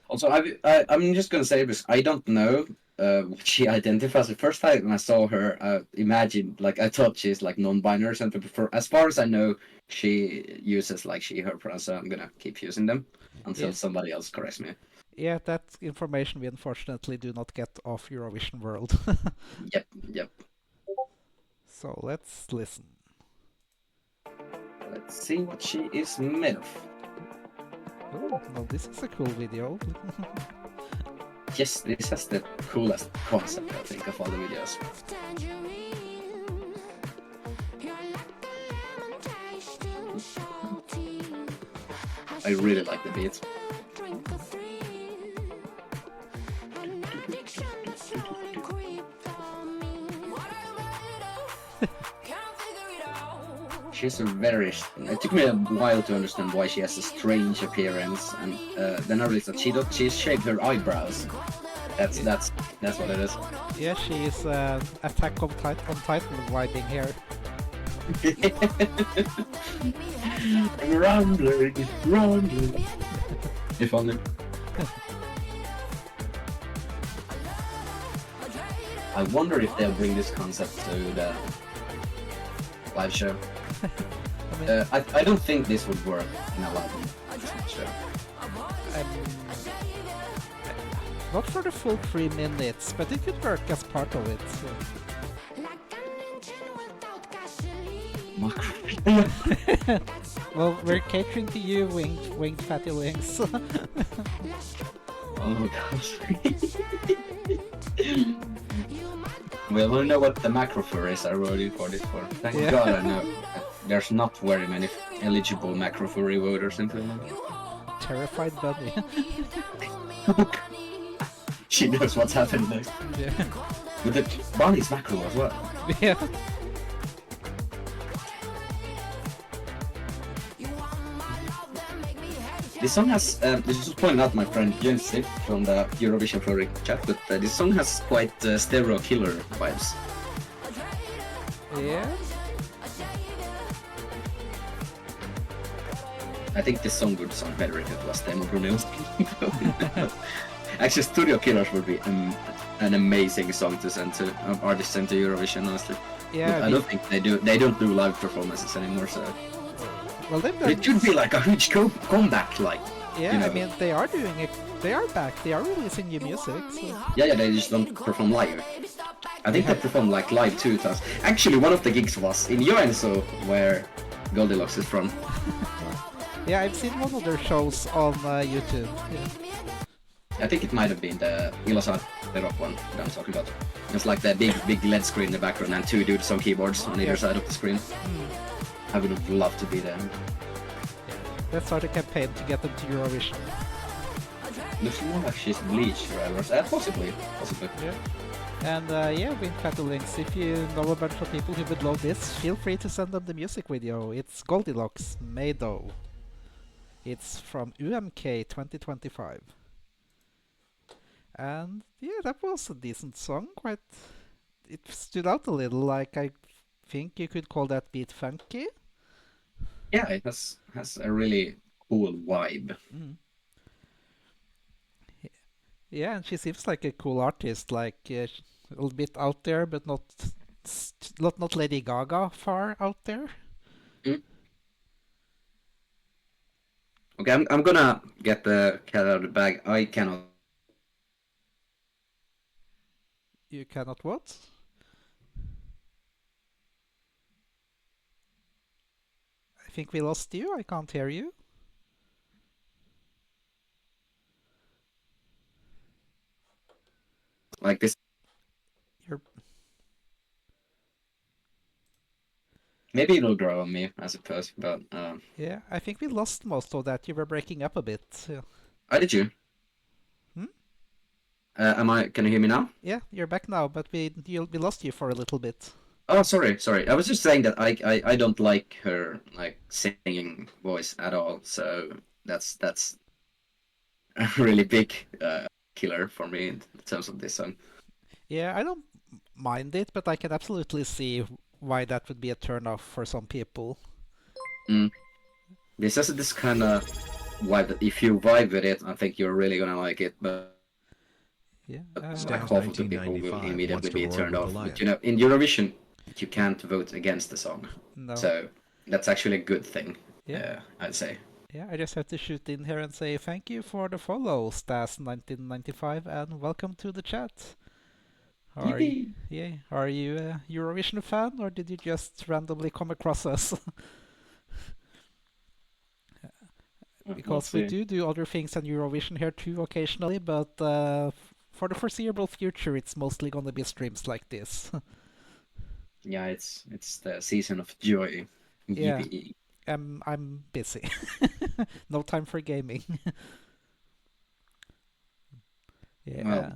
Also, I'm just gonna say this. I don't know what she identifies. The first time I saw her, I thought she's like non-binary or something. As far as I know, she uses like she, her pronouns. So I'm gonna keep using them until Yeah. somebody else corrects me. Yeah, that information we unfortunately do not get off Eurovision World. Yep. So let's listen. Let's see what she is made of. Oh, no, this is a cool video. Yes, this has the coolest concept, I think, of all the videos. Tangerine, I really like the beat. She's a very. It took me a while to understand why she has a strange appearance, and then I realized that she's shaved her eyebrows. That's what it is. Yeah, she is Attack on Titan vibing here. Rumbling. If only. I wonder if they'll bring this concept to the live show. I mean, I don't think this would work in a live show. um, not for the full 3 minutes, but it could work as part of it. So. Well, we're catering to you, winged fatty wings. Oh gosh. Well, I know what the macro furries are voting for this for. Thank Yeah. God I know. There's not very many eligible macro furry voters in Finland. Terrified bunny. She knows what's happening next. Yeah. But the bunny's macro as well. Yeah. This song has, this was pointed out my friend Jenssi from the Eurovision Furry chat, but this song has quite stereo killer vibes. Yeah. I think this song would sound better if it was Teemu Brunel's. Actually, Studio Killers would be an amazing song to send to artists sent to Eurovision, honestly. Yeah. But I don't think they don't do live performances anymore, so Well, they've it should be like a huge comeback, like. Yeah, you know. I mean, they are doing it. They are back. They are releasing new music. So. Yeah, they just don't perform live. I think they perform like live 2000. Actually, one of the gigs was in Joensuu, where Goldilocks is from. Yeah, I've seen one of their shows on YouTube. Yeah. I think it might have been the Ilosa rock one that I'm talking about. It's like the big LED screen in the background and 2 dudes on keyboards on either side of the screen. I would have loved to be there. Let's start a campaign to get them to Eurovision. Looks more like she's Bleach drivers. Possibly. Yeah. And yeah, Win Battle Links, if you know a bunch of people who would love this, feel free to send them the music video. It's Goldilocks, Mado. It's from UMK 2025. And yeah, that was a decent song. It stood out a little, like I think you could call that beat funky. Yeah, it has a really cool vibe. Yeah, and she seems like a cool artist, like a little bit out there, but not Lady Gaga far out there. Okay, I'm gonna get the cat out of the bag. I cannot. You cannot what? I think we lost you. I can't hear you. Like this. You're Maybe it'll grow on me, I suppose. But yeah. I think we lost most of that. You were breaking up a bit. Yeah. how did you? Can you hear me now? Yeah, you're back now, but we lost you for a little bit. Oh, sorry. I was just saying that I don't like her like singing voice at all. So that's a really big killer for me in terms of this song. Yeah, I don't mind it, but I can absolutely see why that would be a turn off for some people. This has this kind of vibe that if you vibe with it, I think you're really gonna like it. But Yeah. like half of the people will 1995 immediately wants to be roar turned with off. the lion. But, you know, in Eurovision, you can't vote against the song, No. so that's actually a good thing. Yeah. I'd say. Yeah, I just have to shoot in here and say thank you for the follow, Stas1995, and welcome to the chat. Are you a Eurovision fan, or did you just randomly come across us? Because we do other things than Eurovision here too occasionally, but for the foreseeable future, it's mostly gonna be streams like this. Yeah, it's the season of joy. Yeah. GBE. I'm busy. No time for gaming. Well, Yeah,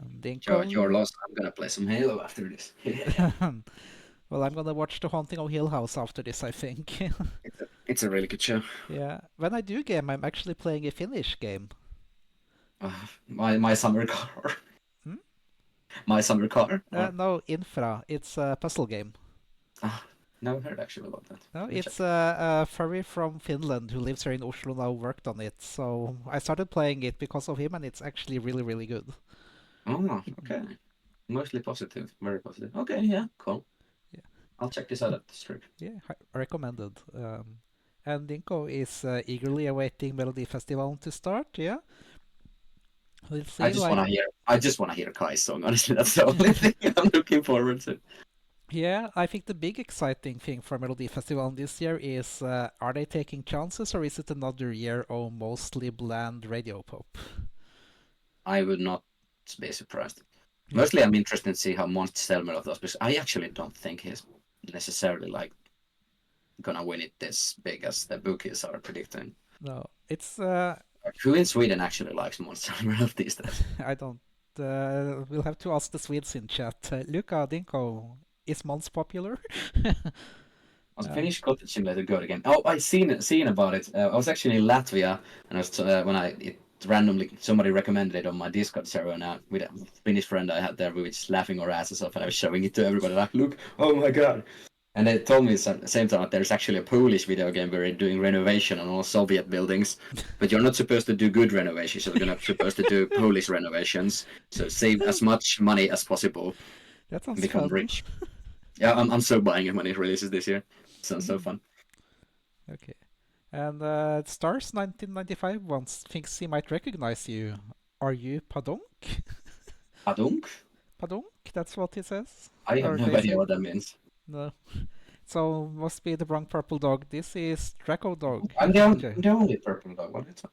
your Dinko. loss. I'm gonna play some Halo after this. Well, I'm gonna watch The Haunting of Hill House after this, I think. It's a really good show. Yeah, when I do game, I'm actually playing a Finnish game. My summer car. Hmm? My summer car. Or No, Infra. It's a puzzle game. ah, never heard actually about that. No, Let me check. it's a furry from Finland who lives here in Oslo now worked on it. So I started playing it because of him, and it's actually really, really good. Oh, okay. Mostly positive. Very positive. Okay, yeah, cool. Yeah, I'll check this out at the stream. yeah, recommended. And Dinko is eagerly awaiting Melody Festival to start. Yeah, we'll I see. just Like, wanna hear. I just wanna hear Kai's song. Honestly, that's the only thing I'm looking forward to. yeah, I think the big exciting thing for Melody Festival this year is are they taking chances or is it another year of mostly bland radio pop? I would not be surprised. Yeah. Mostly, I'm interested to see how Måns Zelmerlöw does because I actually don't think he's necessarily like gonna win it this big as the bookies are predicting. No, it's Like, who in Sweden actually likes Måns Zelmerlöw these days? I don't. We'll have to ask the Swedes in chat. Luca Dinko, is Mons popular? Was Uh, Finnish Cottage Simulator good again? Oh, I seen about it. I was actually in Latvia, and I was when I it randomly somebody recommended it on my Discord server, and with a Finnish friend I had there, we were just laughing our asses off, and I was showing it to everybody like, look, oh my god! And they told me at the same time that there's actually a Polish video game where you're doing renovation on all Soviet buildings, but you're not supposed to do good renovations. You're gonna supposed to do Polish renovations, so save as much money as possible that and sounds become fun. rich. Yeah, I'm so buying it when it releases this year. Sounds so fun. Okay. And Stars 1995 once thinks he might recognize you. Are you Padonk? Padunk? Padonk? That's what he says. I have Or no they idea say. what that means. No. So must be the wrong purple dog. This is Drako Dog. Okay. I'm the only purple dog. What is that?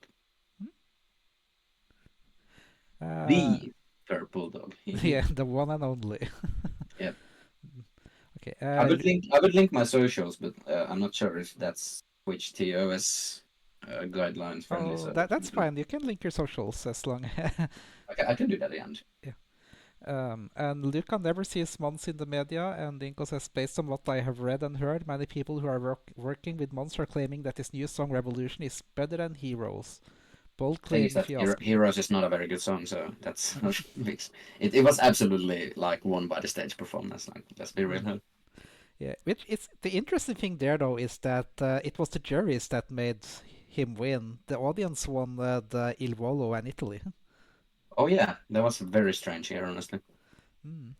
Uh, The purple dog. yeah, the one and only. Yeah. Okay. I would link my socials, but I'm not sure if that's which TOS guidelines friendly. Oh, So that's fine. You can link your socials as long. I can do that at the end. Yeah. And Luca never sees Mons in the media, and Dinko says, based on what I have read and heard, many people who are working with Mons are claiming that his new song Revolution is better than Heroes. Bold Thing is claim that if you ask me. Heroes is not a very good song, so that's it was absolutely like won by the stage performance. Like, let's be real. Yeah, which is the interesting thing there though is that it was the juries that made him win. The audience won the Il Volo and Italy. Oh yeah, that was very strange here, honestly. Mm.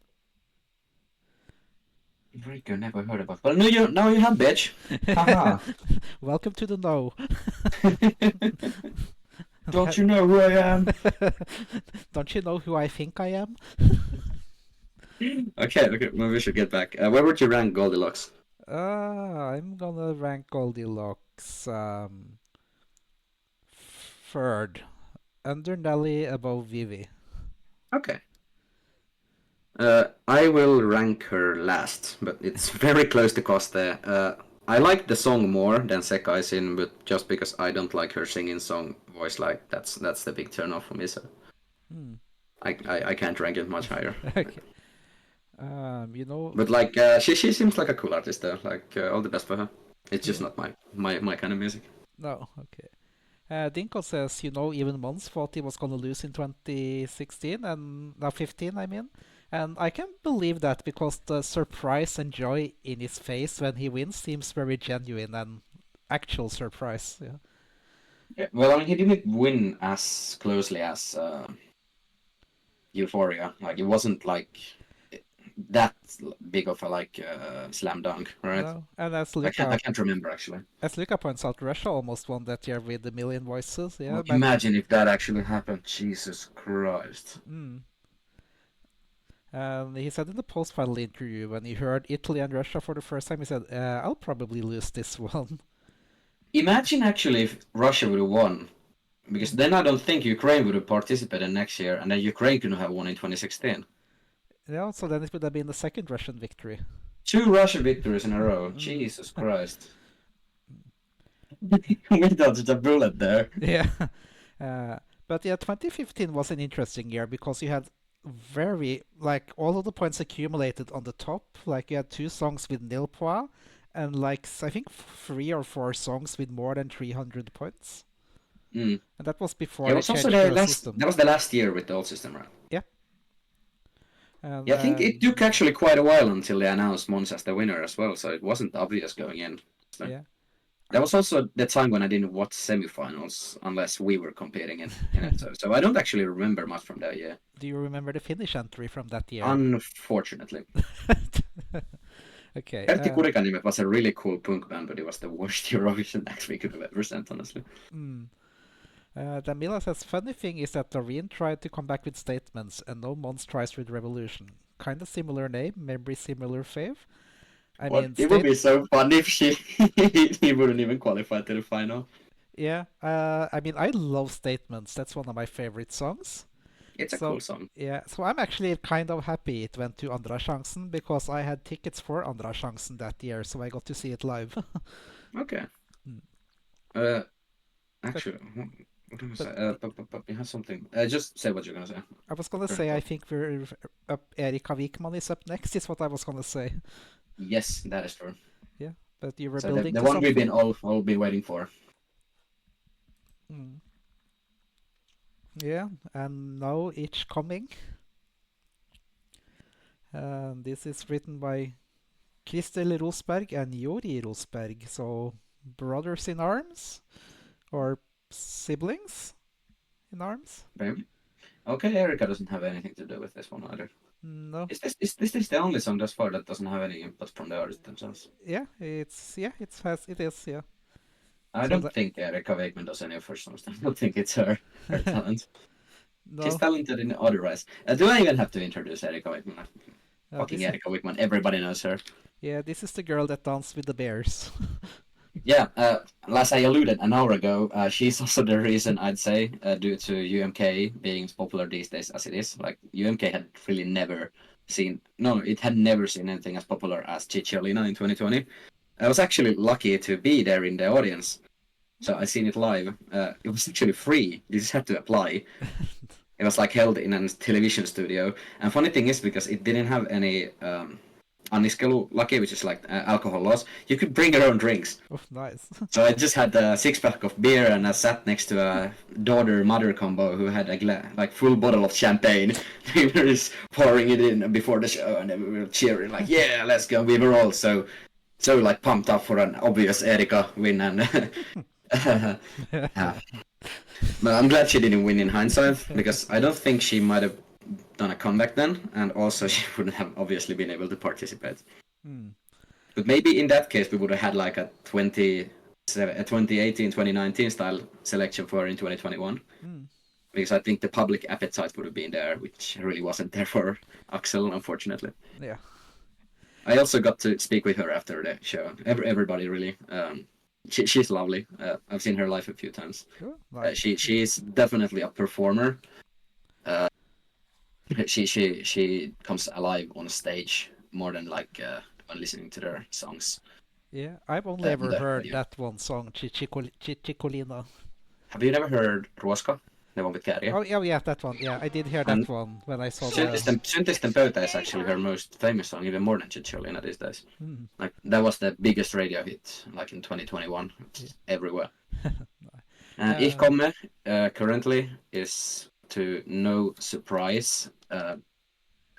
Rico never heard about. Well, no, now you have, bitch. Haha. Welcome to the know. Don't you know who I am? Don't you know who I think I am? Okay, maybe we should get back. Where would you rank Goldilocks? I'm gonna rank Goldilocks third, under Nelly, above Vivi. Okay. I will rank her last, but it's very close to Koste. I like the song more than Sekaisin, but just because I don't like her singing song voice, like that's the big turn off for me. So Hmm. I can't rank it much higher. Okay. You know, But like she seems like a cool artist though. Like all the best for her. It's just yeah. not my kind of music. No, okay. Dinko says, you know, even Mons thought he was gonna lose in 2016 and now 15, I mean. And I can't believe that because the surprise and joy in his face when he wins seems very genuine and actual surprise. Yeah. Yeah. Well, I mean, he didn't win as closely as Euphoria. Like it wasn't like that big of a like slam dunk, right? No, and as I Luca can't remember actually. as Luca points out, Russia almost won that year with a million voices. Yeah, Well, but imagine if that actually happened. Jesus Christ. mm. And he said in the post-final interview when he heard Italy and Russia for the first time, he said, "I'll probably lose this one." Imagine actually if Russia would have won, because then I don't think Ukraine would have participated next year, and then Ukraine could have won in 2016. Yeah, so then it would have been the second Russian victory. 2 Russian victories in a row. Mm. Jesus Christ. We dodged a bullet there. Yeah. Uh, but yeah, 2015 was an interesting year because you had like all of the points accumulated on the top. Like you had two songs with nil points and like I think three or four songs with more than 300 points. Mm. And that was before Yeah, it they was also changed the the last. system. That was the last year with the old system, right? Yeah. And Yeah, I think it took actually quite a while until they announced Mons as the winner as well, so it wasn't obvious going in. So yeah. that was also the time when I didn't watch semifinals unless we were competing in it. So I don't actually remember much from that year, Do you remember the Finnish entry from that year? unfortunately. Okay. Pertti Kurikaniemi was a really cool punk band, but it was the worst Eurovision act we could have ever sent, honestly. Damila says, funny thing is that Doreen tried to come back with statements and no Mons tries with Revolution. Kind of similar name, maybe similar fave. I mean, It would be so fun if he wouldn't even qualify to the final. Yeah, I mean, I love Statements. That's one of my favorite songs. It's a So, cool song. yeah, so I'm actually kind of happy it went to Andra Chansen because I had tickets for Andra Chansen that year, so I got to see it live. Okay. Mm. Actually, what was but I? You have something. Just say what you're gonna say. I was gonna Sure. say I think we're up. Erika Wikman is up next. Is what I was gonna say. Yes, that is true. Yeah, but you were So building the to one we've something. been all been waiting for. Mm. Yeah, and now it's coming. This is written by Kristel Rosberg and Jori Rosberg. So brothers in arms or siblings in arms? Maybe. Okay, Erica doesn't have anything to do with this one either. No. Is this the only song thus far that doesn't have any input from the artists themselves? Yeah, it is, yeah. I So don't think Erika Wegman does any of her songs. I don't think it's her talent. She's no. talented in other ways. Do I even have to introduce Erika Wegman? Fucking This is, Erika Wegman. Everybody knows her. yeah, this is the girl that danced with the bears. Yeah, as I alluded an hour ago, she's also the reason I'd say, due to UMK being as popular these days as it is. Like UMK had really never it had never seen anything as popular as Cicciolina in 2020. I was actually lucky to be there in the audience, so I seen it live. It was actually free. You just had to apply. It was like held in a television studio. And funny thing is, because it didn't have any anniskelulaki, which is like alcohol laws, you could bring your own drinks. Oh, nice. So I just had a six-pack of beer and I sat next to a daughter-mother combo who had a full bottle of champagne. They were just pouring it in before the show and we were cheering like, yeah, let's go. We were all so like pumped up for an obvious Erika win and yeah. But I'm glad she didn't win in hindsight because I don't think she might have done a comeback then, and also she wouldn't have obviously been able to participate. But maybe in that case we would have had like a 2018, 2019 style selection for her in 2021. Because I think the public appetite would have been there, which really wasn't there for Axel, unfortunately. Yeah. I also got to speak with her after the show. Everybody really. She's lovely. I've seen her live a few times. Oh, nice. She's definitely a performer. She comes alive on stage more than like when listening to their songs. Yeah, I've only ever heard radio. that one song, Cicciolina. Have you never heard Ruoska? The one with Kärje? Oh, yeah, that one. Yeah, I did hear that one when I saw Syntisten pöytä is actually her most famous song, even more than Cicciolina these days. Like that was the biggest radio hit, like in 2021, everywhere. Ich komme currently is, to no surprise,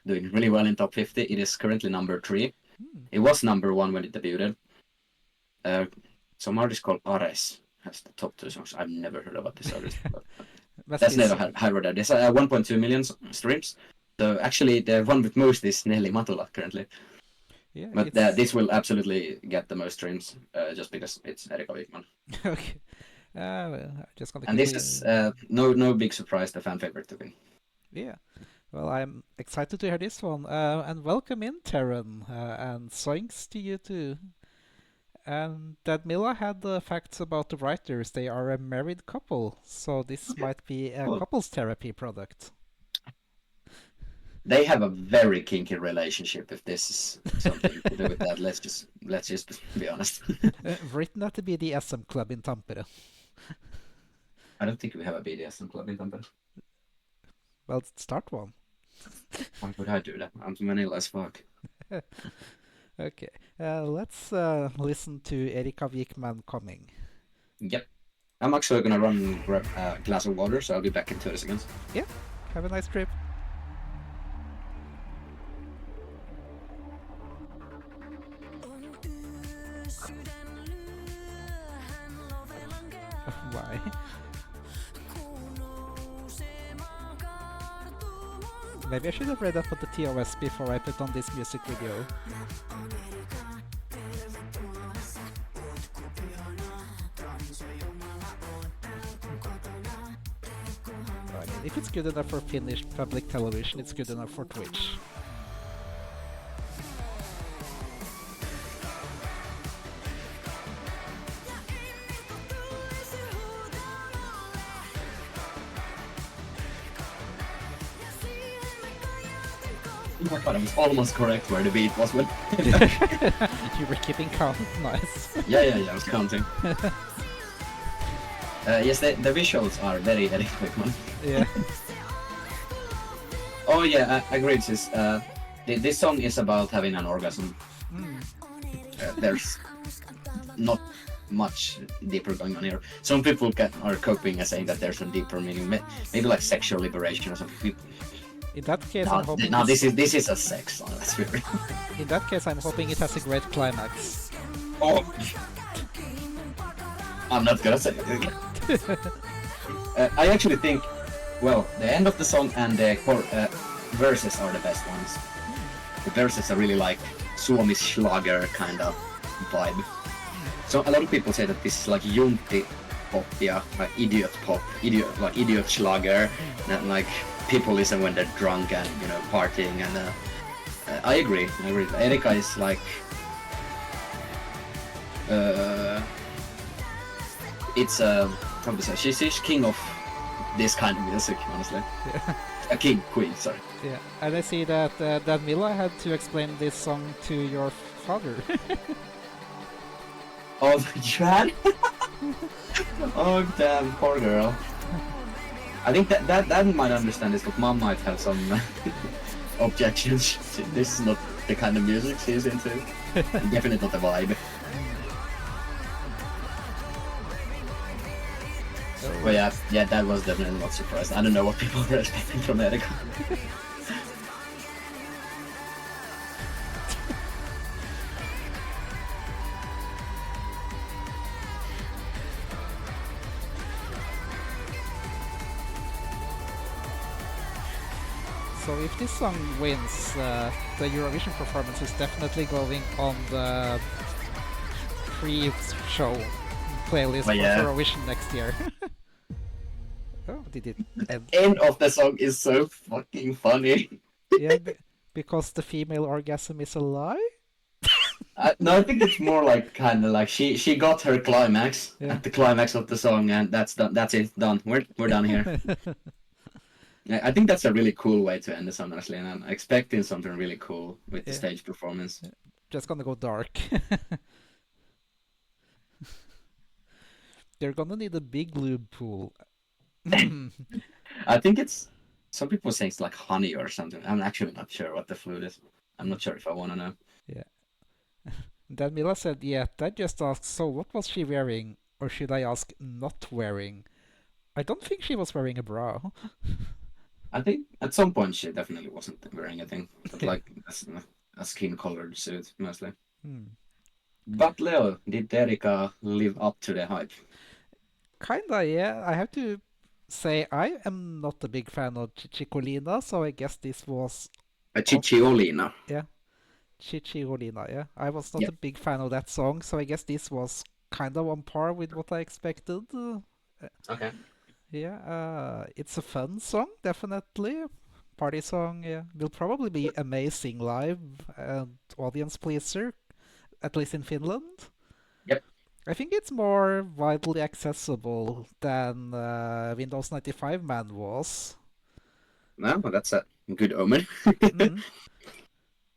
doing really well in top 50. It is currently number 3. It was number 1 when it debuted. Some artist called Ares has the top 2 songs. I've never heard about this artist. But that's never heard of. There's 1.2 million streams. So actually the one with most is Nelly Matula currently. Yeah, but this will absolutely get the most streams just because it's Erika Wikman. Okay. Just gonna and this is no big surprise, the fan favorite to win. Yeah. Well, I'm excited to hear this one. And welcome in, Terran. And thanks to you too. And Dadmila had the facts about the writers. They are a married couple, so this might be a couples therapy product. They have a very kinky relationship. If this is something to do with that, let's just be honest. Written at the BDSM club in Tampere. I don't think we have a BDSM club in Tampere. Well, start one. Why would I do that? I'm vanilla as fuck. Okay, let's listen to Erika Wikman coming. Yep. I'm actually gonna run and grab a glass of water, so I'll be back in 30 seconds. Yeah, have a nice trip. On yösydän lyöhän lovelan kea, Why? kun nousemaan kaartuu mun Maybe I should have read up on the TOS before I put on this music video. on Erika, tervetuloa sä oot kupiona, transe jumala oot täällä kotona, I mean, if it's good enough for Finnish public television, it's good enough for Twitch. Oh my god, I was almost correct where the beat was when. You were keeping count, nice. Yeah, I was counting. Yes, the visuals are very quick, man. Yeah. Oh yeah, I agree. This song is about having an orgasm. There's not much deeper going on here. Some people are coping and saying that there's a deeper meaning, maybe like sexual liberation or something. In that case, I'm hoping. No, this is a sex song. That's very. In that case, I'm hoping it has a great climax. Oh, I'm not gonna say it. I actually think, well, the end of the song and the verses are the best ones. The verses are really like Suomi Schlager kind of vibe. So a lot of people say that this is like juntti pop, yeah, like idiot pop, idiot Schlager, that like people listen when they're drunk and partying. And I agree. Erika is like. It's how to say, she's king of this kind of music, honestly. Yeah. A queen, sorry. Yeah, and I see that Mila had to explain this song to your father. Oh, Jan! Oh, damn, poor girl. I think that might understand this, but mom might have some objections. This is not the kind of music she's into. Definitely not the vibe. But yeah, that was definitely not surprised. I don't know what people were expecting from Erika. So if this song wins, the Eurovision performance is definitely going on the pre-show playlist for Eurovision next year. Oh, did it end? The end of the song is so fucking funny. Yeah, because the female orgasm is a lie? No, I think it's more like kind of like she got her climax at the climax of the song, and that's done. That's it, done. We're done here. I think that's a really cool way to end the song, honestly, and I'm expecting something really cool with the stage performance. Just gonna go dark. They're gonna need a big lube pool. I think it's some people say it's like honey or something. I'm actually not sure what the fluid is. I'm not sure if I want to know. Yeah. Then Mila said, yeah, that just asked, so what was she wearing? Or should I ask, not wearing? I don't think she was wearing a bra. I think at some point she definitely wasn't wearing anything. But like a skin-colored suit, mostly. But Leo, did Erika live up to the hype? Kinda, yeah. I have to say, I am not a big fan of Chichikolina, so I guess this was... Cicciolina. Yeah. Chichikolina, yeah. I was not a big fan of that song, so I guess this was kind of on par with what I expected. Okay. Yeah, it's a fun song, definitely. Party song, yeah. Will probably be amazing live and audience pleaser, at least in Finland. Yep. I think it's more widely accessible than Windows 95 Man was. No, that's a good omen. Mm.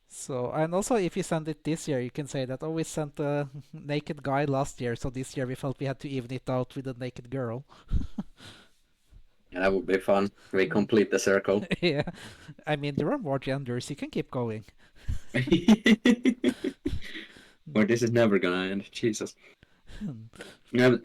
So, and also if you send it this year, you can say that, oh, we sent a naked guy last year, so this year we felt we had to even it out with a naked girl. Yeah, that would be fun. We Mm. complete the circle. Yeah. I mean, there are more genders. You can keep going. Mm. Or this is never gonna end. Jesus. Hmm. Yeah,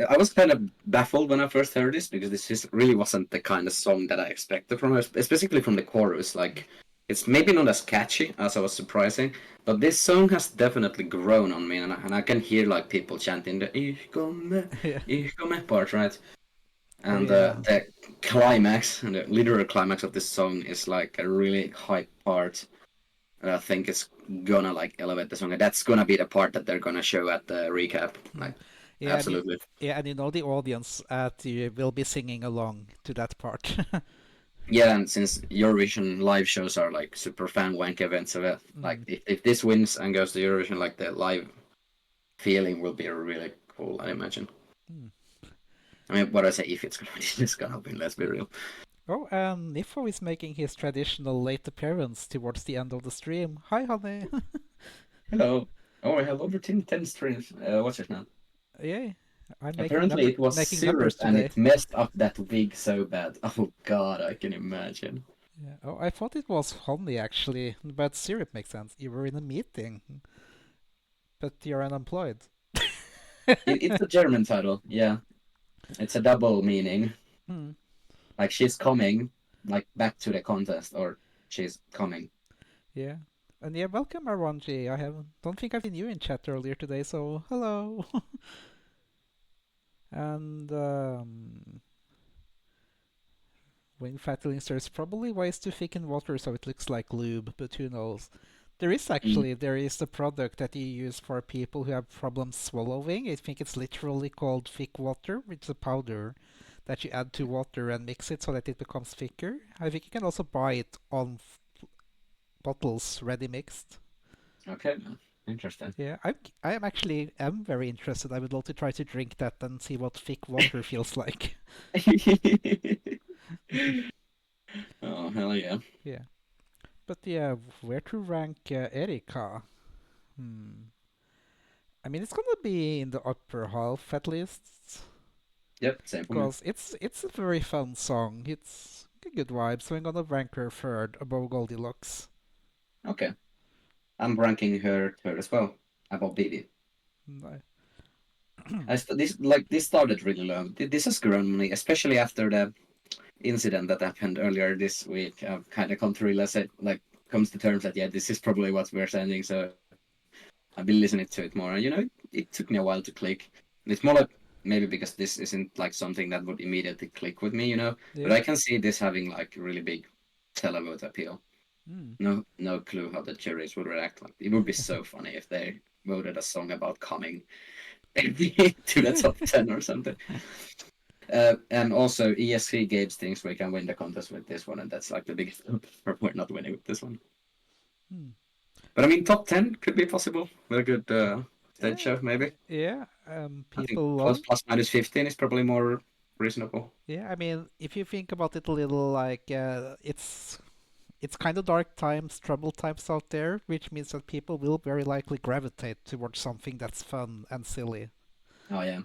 I was kind of baffled when I first heard this because this just really wasn't the kind of song that I expected from her, especially from the chorus. Like, it's maybe not as catchy as I was surprising, but this song has definitely grown on me, and I can hear like people chanting the Yeah. Ich komme part, right? Oh, And yeah. the climax and the literal climax of this song is like a really high part. And I think it's gonna like elevate the song, and that's gonna be the part that they're gonna show at the recap. Hmm. Like, Yeah, and you, absolutely. yeah, and you know the audience you will be singing along to that part. Yeah, and since Eurovision live shows are like super fan wank events of it, like Mm. if this wins and goes to Eurovision, like the live feeling will be really cool, I imagine. Mm. I mean, what I say, if it's gonna win, it's gonna win. Let's be real. Oh, and Nifo is making his traditional late appearance towards the end of the stream. Hi, honey. Hello. Oh, I have over 10 streams. What's it now? Yeah, I'm Apparently, it was making serious numbers and today. it messed up that wig so bad. Oh God, I can imagine. Yeah. Oh, I thought it was honey actually, but syrup makes sense. You were in a meeting, but you're unemployed. It's a German title. Yeah, it's a double meaning. Hmm. Like she's coming, like back to the contest, or she's coming. Yeah. And yeah, welcome Aronji. Don't think I've seen you in chat earlier today, so hello. And when fattening there's probably ways to thicken water so it looks like lube, but who knows? Mm. There is a product that you use for people who have problems swallowing. I think it's literally called thick water, which is a powder that you add to water and mix it so that it becomes thicker. I think you can also buy it on bottles ready mixed. Okay, interesting. Yeah, I am actually am very interested. I would love to try to drink that and see what thick water feels like. Oh hell yeah! Yeah, but yeah, where to rank Erika? Hmm. I mean, it's gonna be in the upper half at least, Yep, same for me. because it's a very fun song. It's a good vibe, so I'm gonna rank her third above Goldilocks. Okay, I'm ranking her third as well, above Didi. Mm, This started really low. This has grown me, especially after the incident that happened earlier this week. I've kind of come to realize it, like comes to terms that yeah, this is probably what we're sending. So I've been listening to it more, and it took me a while to click. It's more like maybe because this isn't like something that would immediately click with me. But yeah. I can see this having like really big televote appeal. Mm. No clue how the juries would react. Like it would be so funny if they voted a song about coming to the top 10 or something. And also ESC Games thinks we can win the contest with this one, and that's like the biggest for we're not winning with this one. Mm. But I mean, top 10 could be possible with a good stage Yeah, show, maybe. yeah. I think People love. plus minus 15 is probably more reasonable. Yeah, I mean, if you think about it a little, like it's kind of dark times, troubled times out there, which means that people will very likely gravitate towards something that's fun and silly. Oh yeah.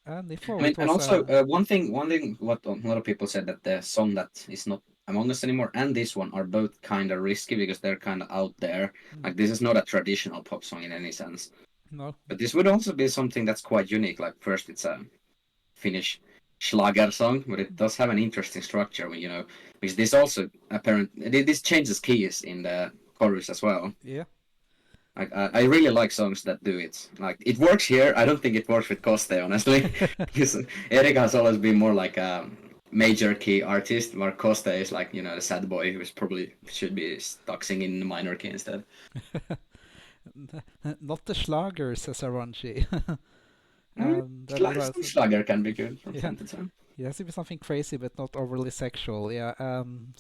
And if I oh, mean, it and was also one thing what a lot of people said that the song that is not Among Us anymore and this one are both kind of risky because they're kind of out there. mm, Like this is not a traditional pop song in any sense. no, But this would also be something that's quite unique. Like first, it's a Finnish Schlager song, but it does have an interesting structure. Because this also this changes keys in the chorus as well. yeah, Like I really like songs that do it. Like it works here. I don't think it works with Koste, honestly, because Erika has always been more like a major key artist, where Koste is like the sad boy who's probably should be stuck singing the minor key instead. not the Schlager, says Aranji. Mm, And then it Some was, Schlager can be good from yeah, time to time. it has to be something crazy but not overly sexual. Yeah,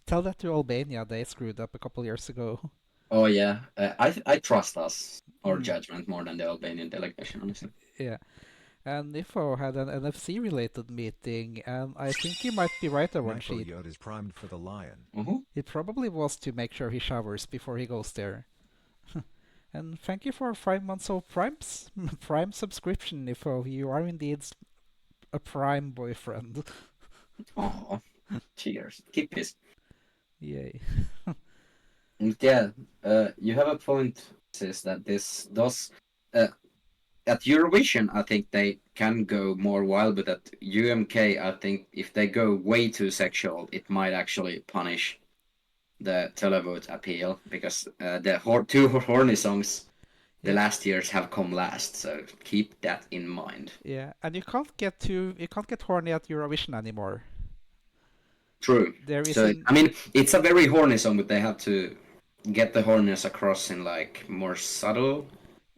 tell that to Albania. They screwed up a couple years ago. Oh yeah, I trust us our Mm, judgment more than the Albanian delegation, honestly. yeah. And Nifo had an NFC-related meeting, and I think he might be right, Nifo Awanshi. Yod is primed for the lion. It probably was to make sure he showers before he goes there. And thank you for 5 months of Prime subscription, Nifo. You are indeed a Prime boyfriend. Oh, cheers. Keep this. Yay. Yeah, you have a point, is that this does at Eurovision, I think they can go more wild, but at UMK, I think if they go way too sexual, it might actually punish the televote appeal because the two horny songs the Yeah. last years have come last, so keep that in mind. Yeah, and you can't get horny at Eurovision anymore. True. There is So an I mean, it's a very horny song, but they have to get the horniness across in like more subtle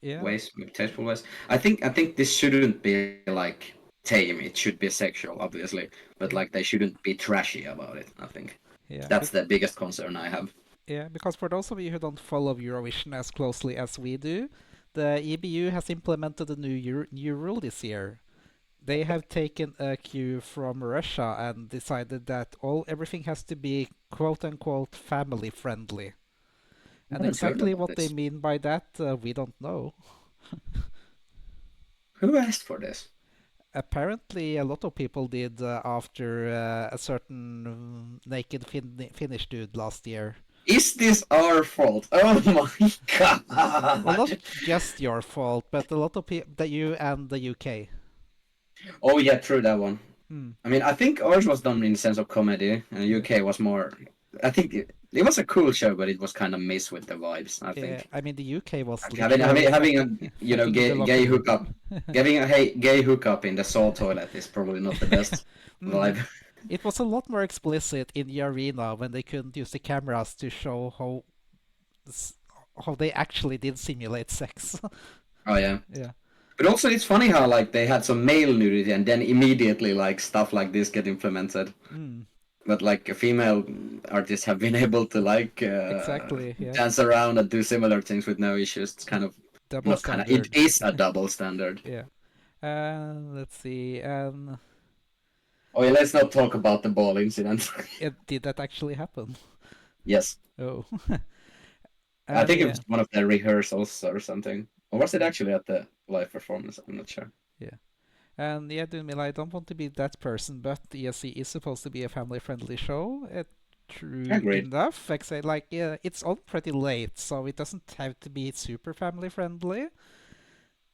yeah. ways, maybe tasteful ways. I think this shouldn't be like tame. It should be sexual, obviously, but Yeah. like they shouldn't be trashy about it. I think Yeah, that's the biggest concern I have. yeah, because for those of you who don't follow Eurovision as closely as we do, the EBU has implemented a new rule this year. They have taken a cue from Russia and decided that everything has to be quote unquote family friendly. I And haven't heard exactly about what they this. mean by that, we don't know. Who asked for this? Apparently, a lot of people did after a certain naked Finnish dude last year. Is this our fault? Oh my Well, not god! just your fault, but a lot of people, that you and the UK. Oh yeah, true that one. Hmm. I mean, I think ours was done in the sense of comedy, and UK was more. I think it was a cool show, but it was kind of missed with the vibes. I Yeah, think I mean the UK was like literally having a fucking in the locker gay room. hookup, having a gay hookup in the Saw toilet is probably not the best Mhm. vibe. It was a lot more explicit in the arena when they couldn't use the cameras to show s- how they actually did simulate sex. Oh yeah, Yeah. but also it's funny how like they had some male nudity and then immediately like stuff like this get implemented. Mm, But like female artists have been able to like exactly. Yeah. dance around and do similar things with no issues. It's kind of Double not kind of it standard. is a double standard. Yeah. Let's see. Oh yeah, let's not talk about the ball incident. Did that actually happen? Yes, Oh. I think it Yeah. was one of the rehearsals or something. Or was it actually at the live performance? I'm not sure. Yeah. And yeah, Dunmila, I don't want to be that person, but ESC is supposed to be a family-friendly show. True Agreed. enough, except like yeah, it's on pretty late, so it doesn't have to be super family-friendly.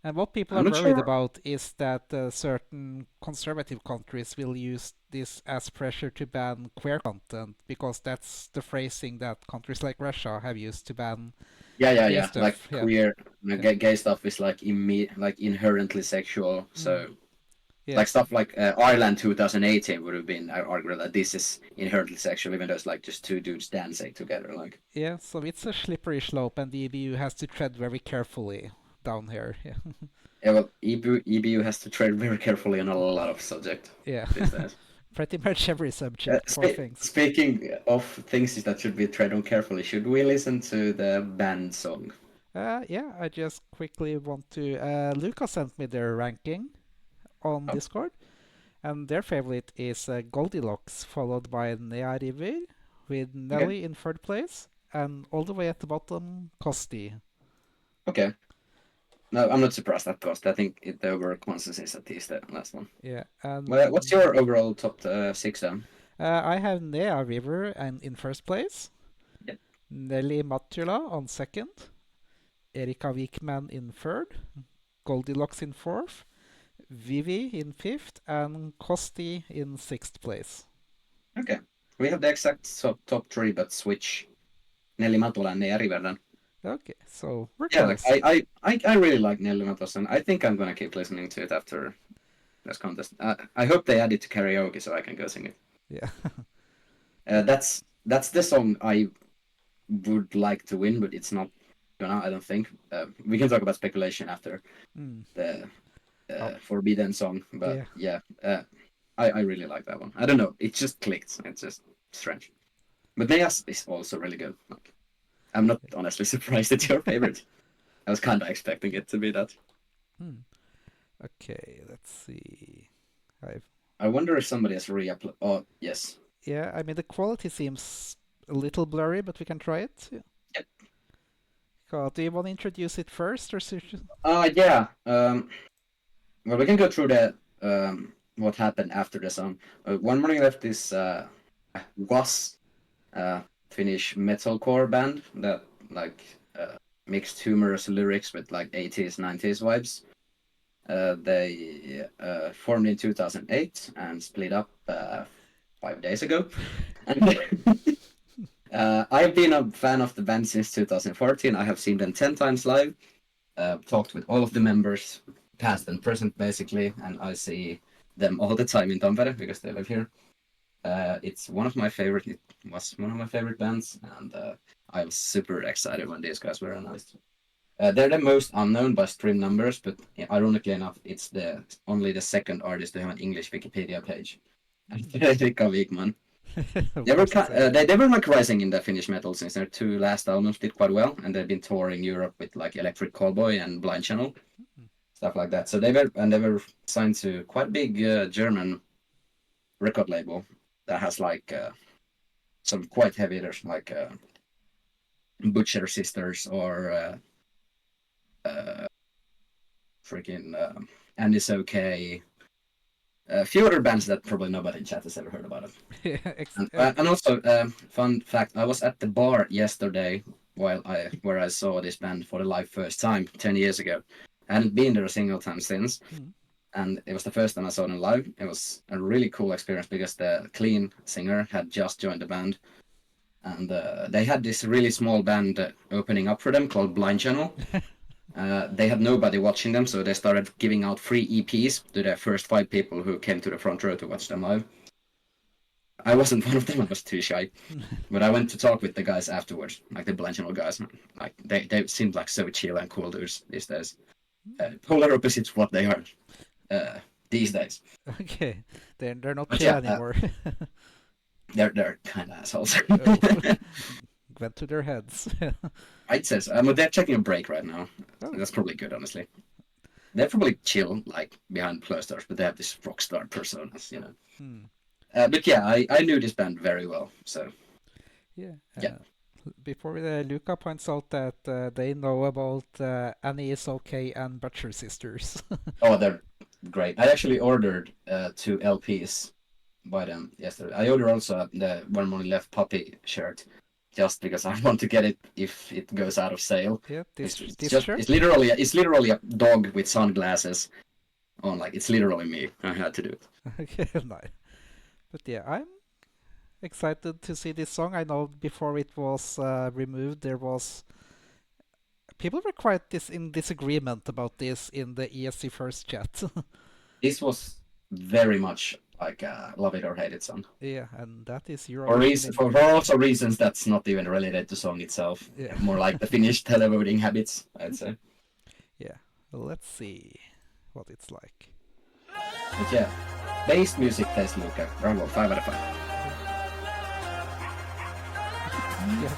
And what people I'm are not worried sure. about is that certain conservative countries will use this as pressure to ban queer content, because that's the phrasing that countries like Russia have used to ban gay Yeah. Like stuff. Yeah. queer, Yeah. gay stuff is like like inherently sexual. Mm. So Yeah. like stuff like Ireland 2018 would have been argued that this is inherently sexual, even though it's like just two dudes dancing together. Like Yeah, so it's a slippery slope, and the EBU has to tread very carefully down here. Yeah, yeah, well, EBU has to tread very carefully on a lot of subject yeah. these days. Pretty much every subject, poor things. Speaking of things that should be tread on carefully, should we listen to the band song? Yeah, I just quickly want to. Luca sent me their ranking on Oh, Discord, and their favorite is Goldilocks, followed by Nea River, with okay, Nelly in third place, and all the way at the bottom, Kosti. okay. No, I'm not surprised at cost. I think the overall consensus is at least the last one. Yeah, Well, what's and your overall top six then? I have Nea River and in first place, Yeah. Nelly Matula on second, Erika Wikman in third, Goldilocks in fourth, Vivi in fifth, and Kosti in sixth place. Okay. We have the exact top three, but switch Nelly Matula and Nea River then. Okay, so we're Yeah, like close. I really like Nelly Matos, and I think I'm gonna keep listening to it after this contest. I hope they add it to karaoke so I can go sing it. Yeah. That's the song I would like to win, but it's not gonna. I don't think. We can talk about speculation after Mm. the Oh, Forbidden song, but yeah. yeah, I really like that one. I don't know, it just clicked. It's just strange. But Neas is also really good. Like, I'm not honestly surprised it's your favorite. I was kind of expecting it to be that. Hmm. Okay, let's see. I've I wonder if somebody has re-uploaded. Oh, yes. Yeah, I mean the quality seems a little blurry, but we can try it. Yeah. Yep. Do you want to introduce it first, or should... Yeah. Well, we can go through the what happened after the song. One Morning Left is was Finnish metalcore band that like mixed humorous lyrics with like 80s 90s vibes. They formed in 2008 and split up 5 days ago. And I've been a fan of the band since 2014. I have seen them 10 times live, talked with all of the members, past and present basically, and I see them all the time in Tampere because they live here. It was one of my favorite bands, and I was super excited when these guys were announced. They're the most unknown by stream numbers, but ironically enough, it's only the second artist to have an English Wikipedia page. Erika Wigman. They were like rising in the Finnish metal since their two last albums did quite well, and they've been touring Europe with like Electric Callboy and Blind Channel, stuff like that. So they were signed to quite big German record label that has like some quite heavy hitters like Butcher Sisters or freaking Andy's Okay. A few other bands that probably nobody in chat has ever heard about. And also, fun fact: I was at the bar yesterday where I saw this band for the live first time 10 years ago. I hadn't been there a single time since, and it was the first time I saw them live. It was a really cool experience because the clean singer had just joined the band, and they had this really small band opening up for them called Blind Channel. They had nobody watching them, so they started giving out free EPs to the first 5 people who came to the front row to watch them live. I wasn't one of them, I was too shy. But I went to talk with the guys afterwards, like the Blind Channel guys. Like they seemed like so chill and cool dudes these days. Polar opposites what they are these days. Okay, they're not But chill anymore. They're kind of assholes. Went to their heads. I'd say so. They're taking a break right now. Oh. That's probably good, honestly. They're probably chill, like behind closed doors, but they have this rock star personas, you know. But yeah, I knew this band very well, so Yeah. Yeah. Before Luca points out that they know about Annie is Okay and Butcher Sisters. oh, they're great. I actually ordered 2 LPs by them yesterday. I ordered also the One Morning Left puppy shirt, just because I want to get it if it goes out of sale. Yeah, this It's shirt? it's literally a dog with sunglasses on. Like it's literally me. I had to do it. Okay, nice. But yeah, I'm excited to see this song. I know before it was removed, there was people were quite in disagreement about this in the ESC First chat. This was very much like a love it or hate it song. Yeah, and that is your For also reasons that's not even related to song itself. Yeah. More like the Finnish televoting habits, I'd say. Yeah, well, let's see what it's like. But yeah, bass music taste, Luca. Bravo, 5 out of 5. Yeah,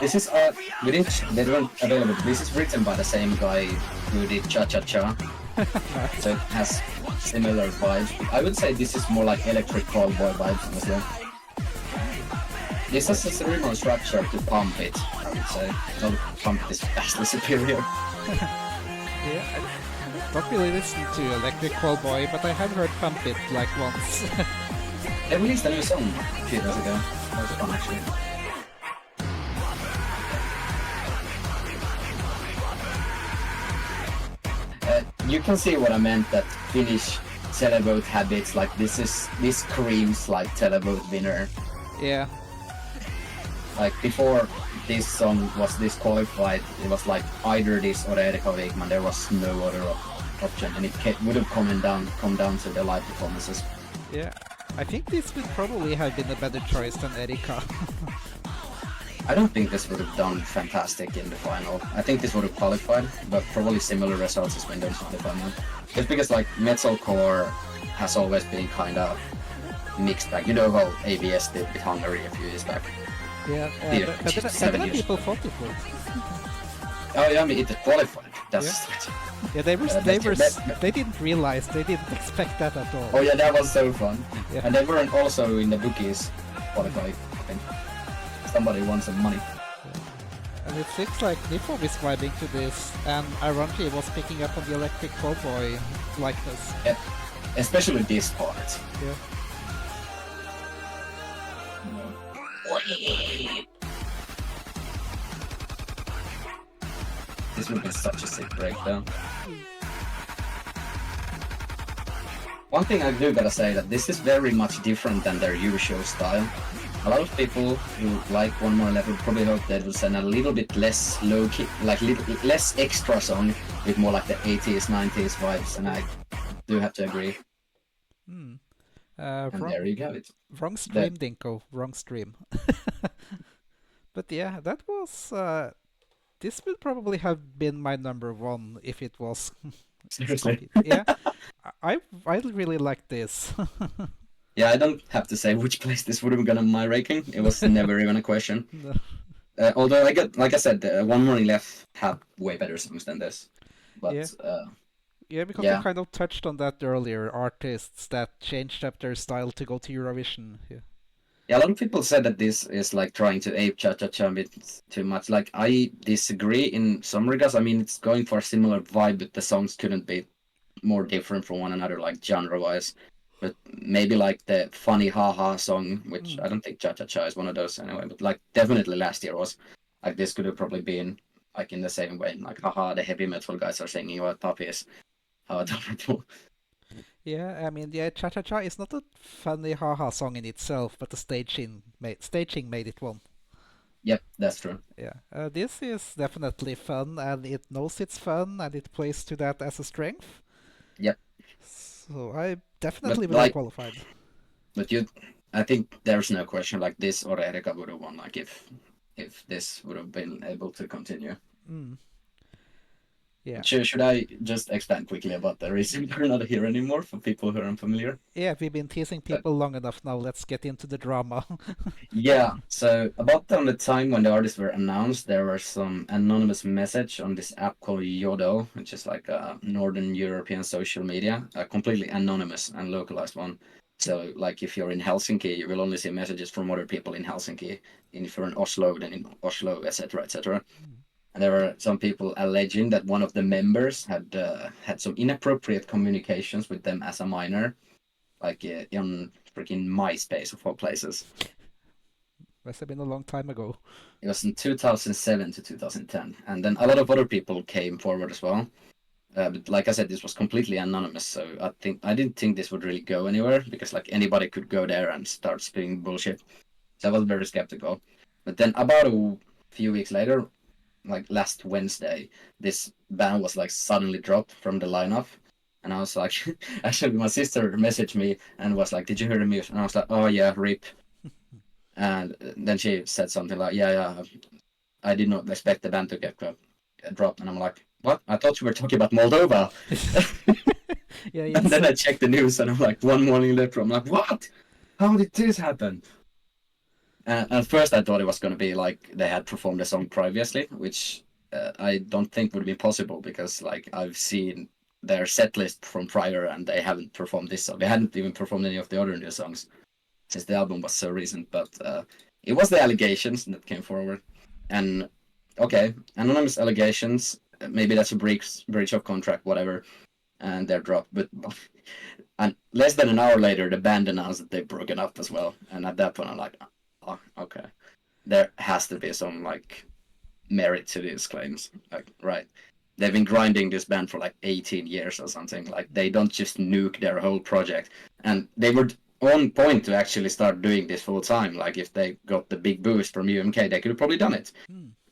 This is they weren't available. This is written by the same guy who did Cha Cha Cha, so it has similar vibes. I would say this is more like Electric Callboy vibes, honestly. This has a cerebral structure to Pump It, I would say. Not Pump It is vastly superior. yeah. I don't really listen to Electric Callboy, but I have heard Pump It like once. They released a new song a few days ago. That was fun, actually. You can see what I meant, that Finnish televote habits, like this screams like televote winner. Yeah. Like before this song was disqualified, it was like either this or Erika Wigman, there was no other option, and it would have come down to the live performances. Yeah, I think this would probably have been a better choice than Erika. I don't think this would have done fantastic in the final. I think this would have qualified, but probably similar results as Windows in the final. Just because like metalcore has always been kind of mixed bag. You know how ABS did with Hungary a few years back. Yeah, Yeah, but then 7 then years. people thought it would. Oh yeah, I mean it qualified. That's Yeah, they were but- they didn't realize, they didn't expect that at all. Oh yeah, that was so fun. Yeah. And they weren't also in the bookies qualify, I think. Somebody won some money. And it seems like Nifo is vibing to this, and ironically was picking up on the Electric Cowboy likeness. Yeah. Especially this part. Yeah. This would be such a sick breakdown. One thing I do gotta say that this is very much different than their usual style. A lot of people who like One More Level probably hope they would send a little bit less low key, like less extra song with more like the 80s, 90s vibes, and I do have to agree. Hmm. And there you go. Wrong stream, Dinko. Wrong stream. But yeah, that was. This would probably have been my number one if it was. Seriously. Yeah, I really like this. Yeah, I don't have to say which place this would have gone on my ranking. It was never even a question. No. Although like I said, One More Left had way better songs than this. But Yeah. Yeah, because Yeah. we kind of touched on that earlier. Artists that changed up their style to go to Eurovision. Yeah. yeah, a lot of people said that this is like trying to ape Cha Cha Cha a bit too much. Like I disagree in some regards. I mean, it's going for a similar vibe, but the songs couldn't be more different from one another, like genre-wise. But maybe like the funny haha song, which I don't think Cha Cha Cha is one of those anyway. But like definitely last year was like this could have probably been like in the same way, like haha, the heavy metal guys are singing about puppies. How adorable. Yeah, I mean, yeah, Cha Cha Cha is not a funny haha song in itself, but the staging made it one. Yep, that's true. Yeah, this is definitely fun, and it knows it's fun, and it plays to that as a strength. Yep. So I definitely But, will have like- qualified. But I think there's no question like this or Erika would have won, like if this would have been able to continue. Mm. Yeah, Should I just expand quickly about the reason we're not here anymore for people who are unfamiliar? yeah, we've been teasing people long enough now. Let's get into the drama. Yeah, so about the time when the artists were announced, there was some anonymous message on this app called Yodel, which is like a Northern European social media, a completely anonymous and localized one. So, like, if you're in Helsinki, you will only see messages from other people in Helsinki. And if you're in Oslo, then in Oslo, etc., etc. And there were some people alleging that one of the members had some inappropriate communications with them as a minor, like on freaking MySpace of all places. Must have been a long time ago. It was in 2007 to 2010, and then a lot of other people came forward as well. But like I said, this was completely anonymous, so I didn't think this would really go anywhere because like anybody could go there and start spitting bullshit. So I was very skeptical. But then about a few weeks later, like last Wednesday, this band was like suddenly dropped from the lineup. And I was like, actually, my sister messaged me and was like, "Did you hear the news?" And I was like, "Oh yeah, rip." And then she said something like, "Yeah, I did not expect the band to get dropped." And I'm like, "What? I thought you were talking about Moldova." Yeah, And then I checked the news and I'm like, one morning later, I'm like, "What? How did this happen?" And at first I thought it was going to be like they had performed the song previously, which I don't think would be possible because like I've seen their set list from prior and they haven't performed this song. They hadn't even performed any of the other new songs since the album was so recent. But it was the allegations that came forward. And okay, anonymous allegations, maybe that's a breach of contract, whatever, and they're dropped. But and less than an hour later, the band announced that they've broken up as well. And at that point, I'm like, oh, okay, there has to be some like merit to these claims. Like, right, they've been grinding this band for like 18 years or something. Like, they don't just nuke their whole project, and they were on point to actually start doing this full time. Like, if they got the big boost from UMK, they could have probably done it.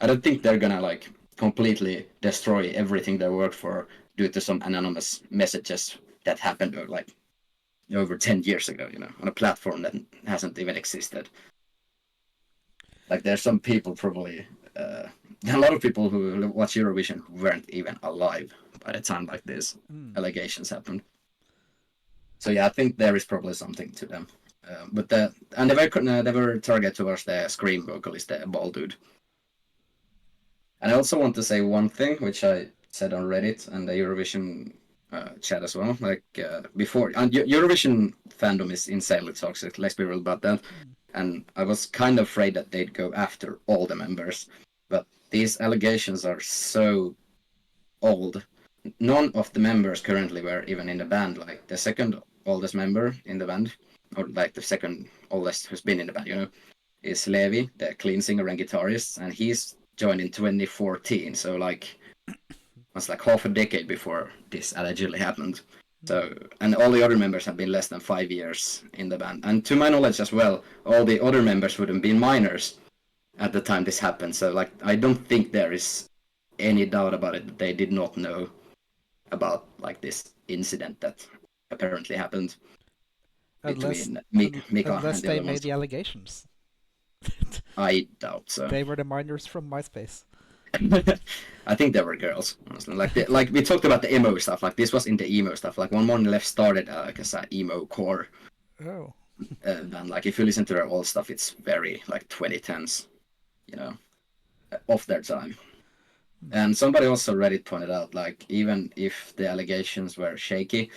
I don't think they're gonna like completely destroy everything they worked for due to some anonymous messages that happened like over 10 years ago, on a platform that hasn't even existed. Like there's some people probably, a lot of people who watch Eurovision who weren't even alive by the time like these Mm. allegations happened. So yeah, I think there is probably something to them. But they were targeted towards the scream vocalist, the bald dude. And I also want to say one thing, which I said on Reddit and the Eurovision chat as well. Like before, and Eurovision fandom is insanely toxic. Let's be real about that. Mm. And I was kind of afraid that they'd go after all the members, but these allegations are so old. None of the members currently were even in the band. Like the second oldest member in the band, or like the second oldest who's been in the band, is Levi, the clean singer and guitarist, and he's joined in 2014. So like was like half a decade before this allegedly happened. So, and all the other members have been less than 5 years in the band. And to my knowledge as well, all the other members would have been minors at the time this happened. So, like, I don't think there is any doubt about it that they did not know about like this incident that apparently happened Unless between Mika unless and the they other made ones. the allegations. I doubt so. They were the minors from MySpace. I think they were girls, honestly. Like we talked about the emo stuff. Like this was in the emo stuff. Like One Morning Left started like as an emo core, Oh. and like if you listen to their old stuff, it's very like 2010s, you know, of their time. And somebody also Reddit pointed out like even if the allegations were shaky,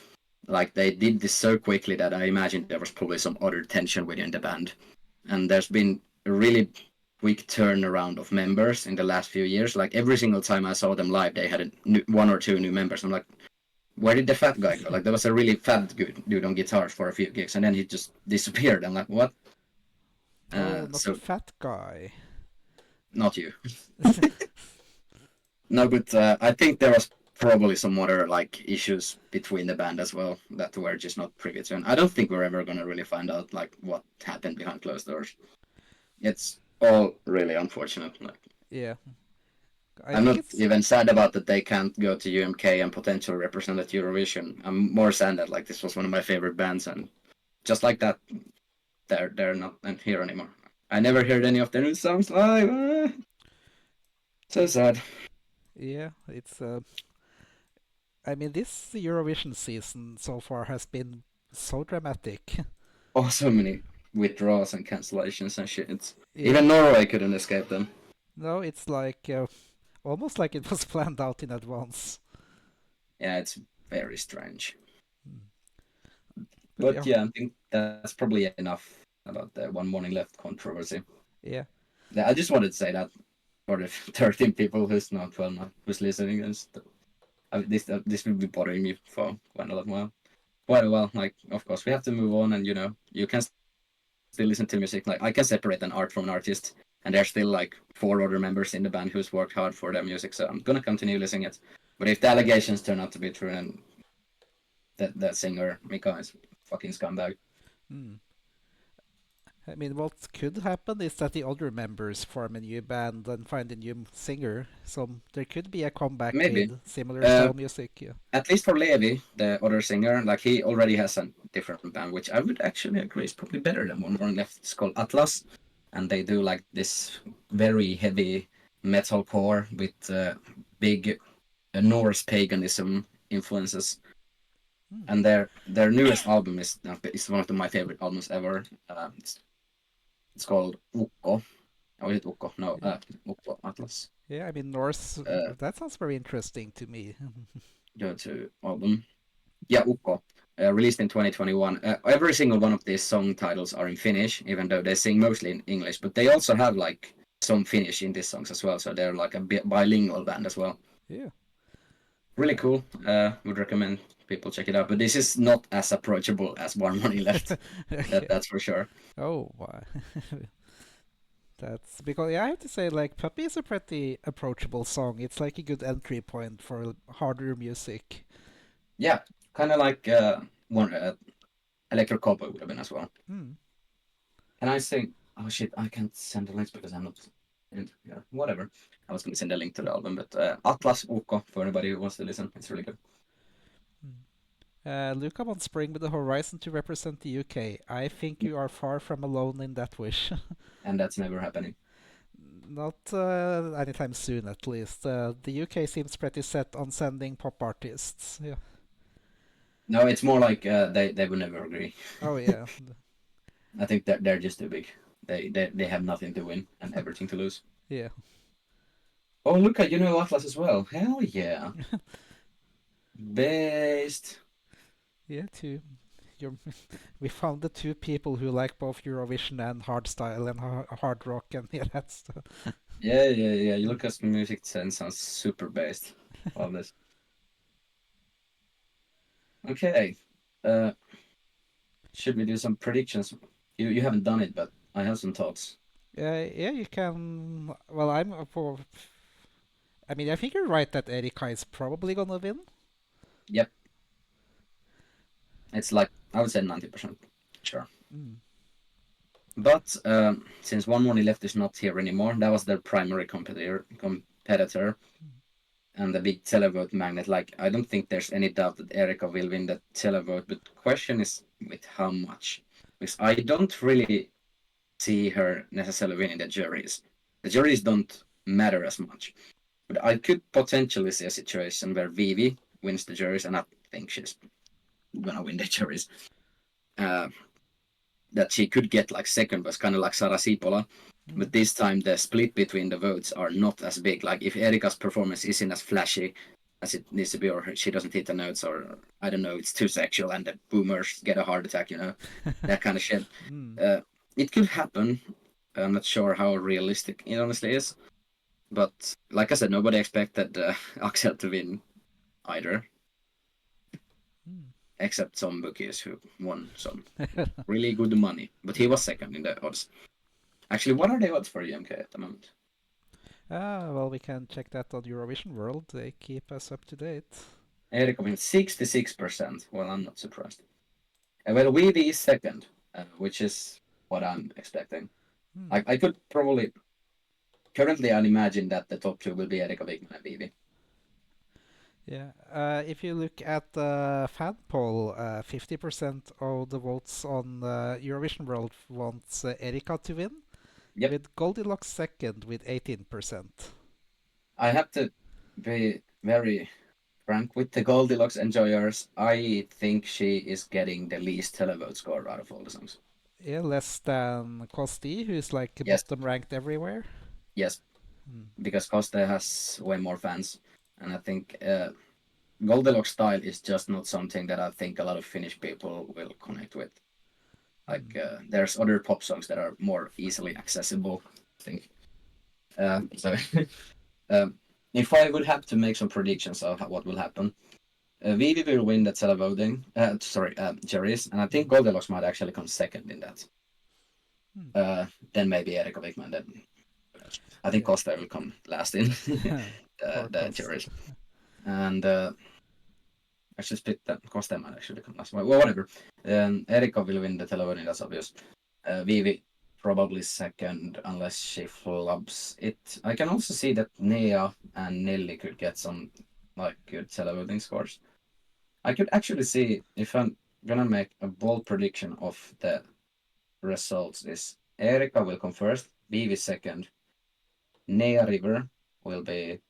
like they did this so quickly that I imagine there was probably some other tension within the band, and there's been a really quick turnaround of members in the last few years. Like every single time I saw them live, they had one or two new members. I'm like, where did the fat guy go? Like there was a really fat dude on guitar for a few gigs, and then he just disappeared. I'm like, what? Oh, not the So fat guy. not you. No, but I think there was probably some other like issues between the band as well that we're just not privy to, and I don't think we're ever gonna really find out like what happened behind closed doors. It's all really unfortunate. Like, Yeah. I I'm think not it's even sad about that they can't go to UMK and potentially represent at Eurovision. I'm more sad that like this was one of my favorite bands, and just like that, they're not here anymore. I never heard any of their new songs live. So sad. yeah, it's I mean this Eurovision season so far has been so dramatic. Oh, so many withdrawals and cancellations and shit. Yeah. Even Norway couldn't escape them. No, it's like almost like it was planned out in advance. Yeah, it's very strange. But But yeah, I think that's probably enough about the One Morning Left controversy. yeah. Yeah, I just wanted to say that for the 13 people who's not well now, who's listening, and this will be bothering me for quite a while. Like, of course, we have to move on, and you can still listen to music. Like, I can separate an art from an artist, and there's still like 4 other members in the band who's worked hard for their music, so I'm gonna continue listening it. But if the allegations turn out to be true, and that singer Mika is fucking scumbag, Hmm. I mean, what could happen is that the other members form a new band and find a new singer. So there could be a comeback maybe. with similar style music. Yeah. At least for Levi, the other singer, like he already has a different band, which I would actually agree is probably better than One More Left. It's called Atlas, and they do like this very heavy metalcore with big Norse paganism influences. And their newest album is one of my favorite albums ever. It's called Ukko. Oh, is it Ukko? No, Ukko Atlas. Yeah, I mean, Norse, that sounds very interesting to me. Go to album. Yeah, Ukko. Released in 2021. Every single one of these song titles are in Finnish, even though they sing mostly in English. But they also have like some Finnish in these songs as well, so they're like a bilingual band as well. Yeah. Really cool. Would recommend people check it out. But this is not as approachable as One Morning Left. That's for sure. Oh, why? That's because yeah, I have to say, like, Puppy is a pretty approachable song. It's like a good entry point for harder music. Yeah, kind of like one Electro Cowboy would have been as well. Hmm. And I think, oh shit, I can't send the links because I'm not. Yeah, whatever. I was going to send a link to the album, but Atlas Ukko for anybody who wants to listen. It's really good. Luca wants Spring with the Horizon to represent the UK. I think you are far from alone in that wish. And that's never happening. Not anytime soon, at least. The UK seems pretty set on sending pop artists. Yeah. No, it's more like they will never agree. Oh yeah. I think that they're just too big. They have nothing to win and everything to lose. Yeah. Oh, look at Atlas as well. Hell yeah. Based. Yeah. Two. You're, we found the two people who like both Eurovision and hardstyle and hard rock and yeah, that's Yeah. You look at music sense sounds super based. Love this. Okay. Uh, should we do some predictions? You haven't done it, but I have some thoughts. yeah, you can. Well, I'm for. I mean, I think you're right that Erika is probably gonna win. Yep. It's like I would say 90%. Sure. Mm. But since One Money Left is not here anymore, that was their primary competitor and the big televote magnet. Like I don't think there's any doubt that Erika will win the televote, but the question is with how much? Because I don't really see her necessarily winning the juries. The juries don't matter as much. But I could potentially see a situation where Vivi wins the juries, and I think she's gonna win the juries. Uh, that she could get like second was kind of like Sara Sipola. But this time the split between the votes are not as big. Like if Erika's performance isn't as flashy as it needs to be, or she doesn't hit the notes, or I don't know, it's too sexual and the boomers get a heart attack, that kind of shit. It could happen. I'm not sure how realistic it honestly is. But like I said, nobody expected Axel to win either, except some bookies who won some really good money. But he was second in the odds. Actually, what are the odds for UMK at the moment? Well, we can check that on Eurovision World. They keep us up to date. Erika wins 66%. Well, I'm not surprised. Well, Weedy is second, which is what I'm expecting. I could probably... Currently, I'd imagine that the top two will be Erika Wigman and Vivi. Yeah. If you look at the fan poll, 50% of the votes on Eurovision World wants Erika to win, Yep. with Goldilocks second with 18%. I have to be very frank with the Goldilocks enjoyers. I think she is getting the least televote score out of all the songs. Yeah, less than Kosti, who's like Yes. bottom ranked everywhere. Yes, because Costa has way more fans, and I think Goldilocks style is just not something that I think a lot of Finnish people will connect with. Like there's other pop songs that are more easily accessible, I think. So if I would have to make some predictions of what will happen, Vivi will win the televoting, juries, and I think Goldilocks might actually come second in that. Then maybe Erika Wigman. Then I think Costa will come last in the juries. And actually split that. Costa might actually come last. Well, whatever. Erika will win the televoting, that's obvious. Vivi probably second unless she flubs it. I can also see that Nea and Nelly could get some like good televoting scores. I could actually see if I'm gonna make a bold prediction of the results is Erika will come first, Vivi second, Nea River will be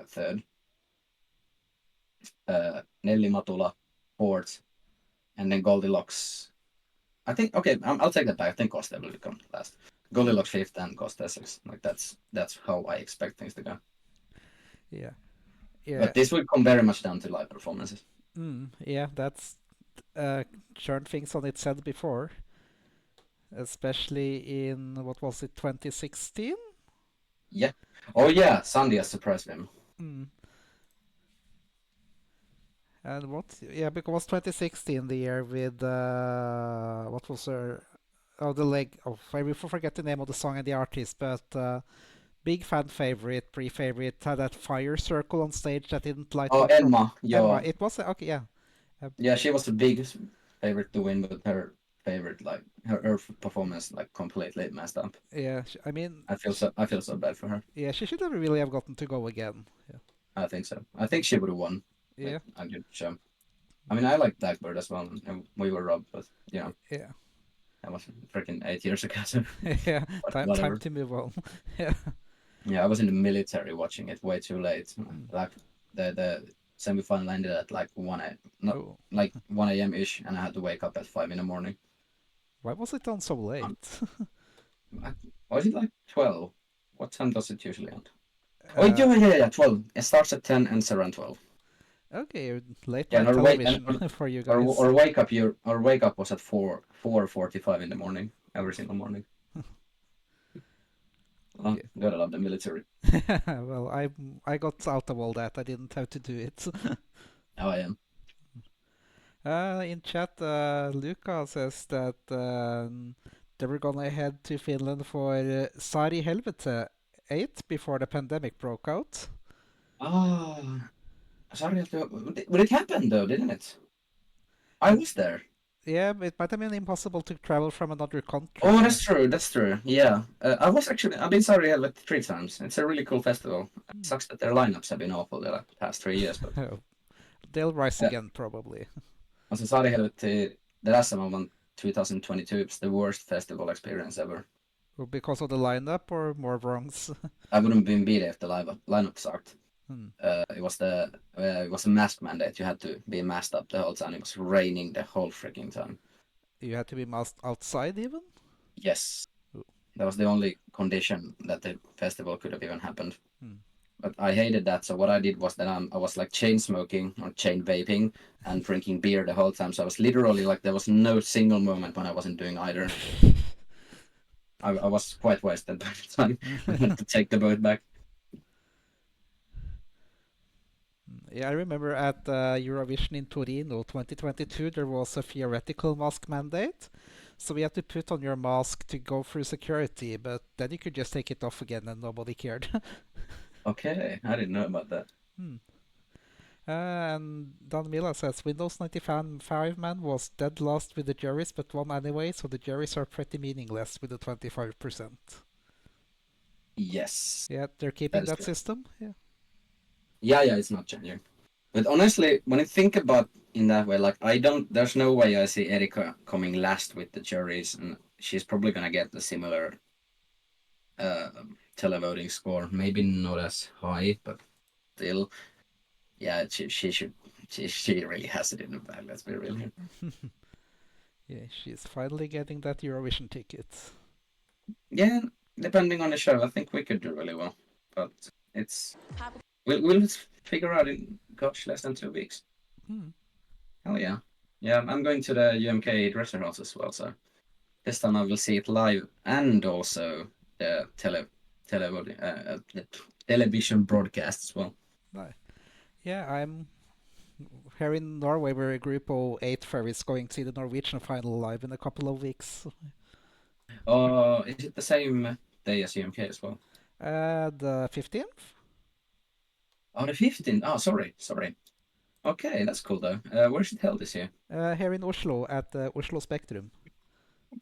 third, Nelly Matula fourth, and then Goldilocks. I think okay, I'll take that back. I think Costa will come last. Goldilocks fifth and Costa sixth. Like that's how I expect things to go. Yeah. Yeah. But this will come very much down to live performances. Yeah, that's turned things on its head before. Especially in, what was it, 2016? Yeah. Oh yeah, Sandia surprised them. And what? Yeah, because 2016 the year with what was her? Oh, the leg. Oh, I will forget the name of the song and the artist, but big fan favorite, pre-favorite, had that fire circle on stage that didn't light Oh, up. Emma. Yeah. Emma. It was okay. Yeah. Yeah, she was the biggest favorite to win, but her favorite, like her performance, like completely messed up. Yeah. I mean, I feel so bad for her. yeah, she should have really have gotten to go again. Yeah. I think so. I think she would have won. Yeah. With a good show. I mean, I like Blackbird as well, and we were robbed, but Yeah. That was freaking 8 years ago. So Yeah, time whatever. to move on. Yeah. Yeah, I was in the military watching it way too late. Mm. Like the semifinal ended at like not Oh, like 1 a.m. ish, and I had to wake up at 5 in the morning. why was it on so Um, late? was it like 12? What time does it usually end? Oh, Uh, yeah, 12. It starts at 10 and ends around 12. okay, late Yeah, and night our wake and television for you our, guys. our wake up our wake up was at 4:45 in the morning every single morning. Oh, Okay. gotta love the military. Well, I got out of all that. I didn't have to do it. Oh, I am. In chat, Luca says that they were gonna head to Finland for Sari Helvete 8 before the pandemic broke out. Ah, sorry, but it happened though, didn't it? I Uh, was there. yeah, it might have been impossible to travel from another Oh, country. that's true. That's true. Yeah, I've been sorry Helvet 3 times. It's a really cool festival. It Hmm. sucks that their lineups have been awful the like, past 3 years, but They'll rise uh, again, probably. also sorry Helvet, the last time I went 2022, it's the worst festival experience ever. Because of the lineup or more wrongs. I wouldn't been beat if the lineup sucked. Hmm. It was a mask mandate. You had to be masked up the whole time. It was raining the whole freaking time. You had to be masked outside even? Yes, Oh. that was the only condition that the festival could have even happened. Hmm. But I hated that. So what I did was that I was like chain smoking or chain vaping and drinking beer the whole time. So I was literally like there was no single moment when I wasn't doing either. I was quite wasted by the time we had to take the boat back. Yeah, I remember at Eurovision in Torino 2022, there was a theoretical mask mandate. So we had to put on your mask to go through security, but then you could just take it off again and nobody cared. Okay, I didn't know about that. Hmm. And Don Mila says Windows 95 man was dead last with the juries, but won anyway, so the juries are pretty meaningless with the 25%. Yes, Yeah, they're that keeping is that true. system. Yeah. Yeah, it's not changing. But honestly, when I think about in that way, like I don't, there's no way I see Erika coming last with the juries, and she's probably gonna get a similar uh, televoting score. Maybe not as high, but still, yeah, she should. She really has it in the bag. Let's be real here. Yeah, she's finally getting that Eurovision ticket. Yeah, depending on the show, I think we could do really well. But it's we'll figure out in gosh less than 2 weeks. Hmm. Hell yeah, yeah. I'm going to the UMK dress rehearsal as well, so this time I will see it live and also the the television broadcast as well. Nice. Yeah, I'm here in Norway. We're a group of 8 fairies going to see the Norwegian final live in a couple of weeks. Is it the same day as UMK as well? The 15th? Oh, the 15th. Oh, sorry. Okay, that's cool though. Where's it held this year? Here in Oslo at the Oslo Spectrum.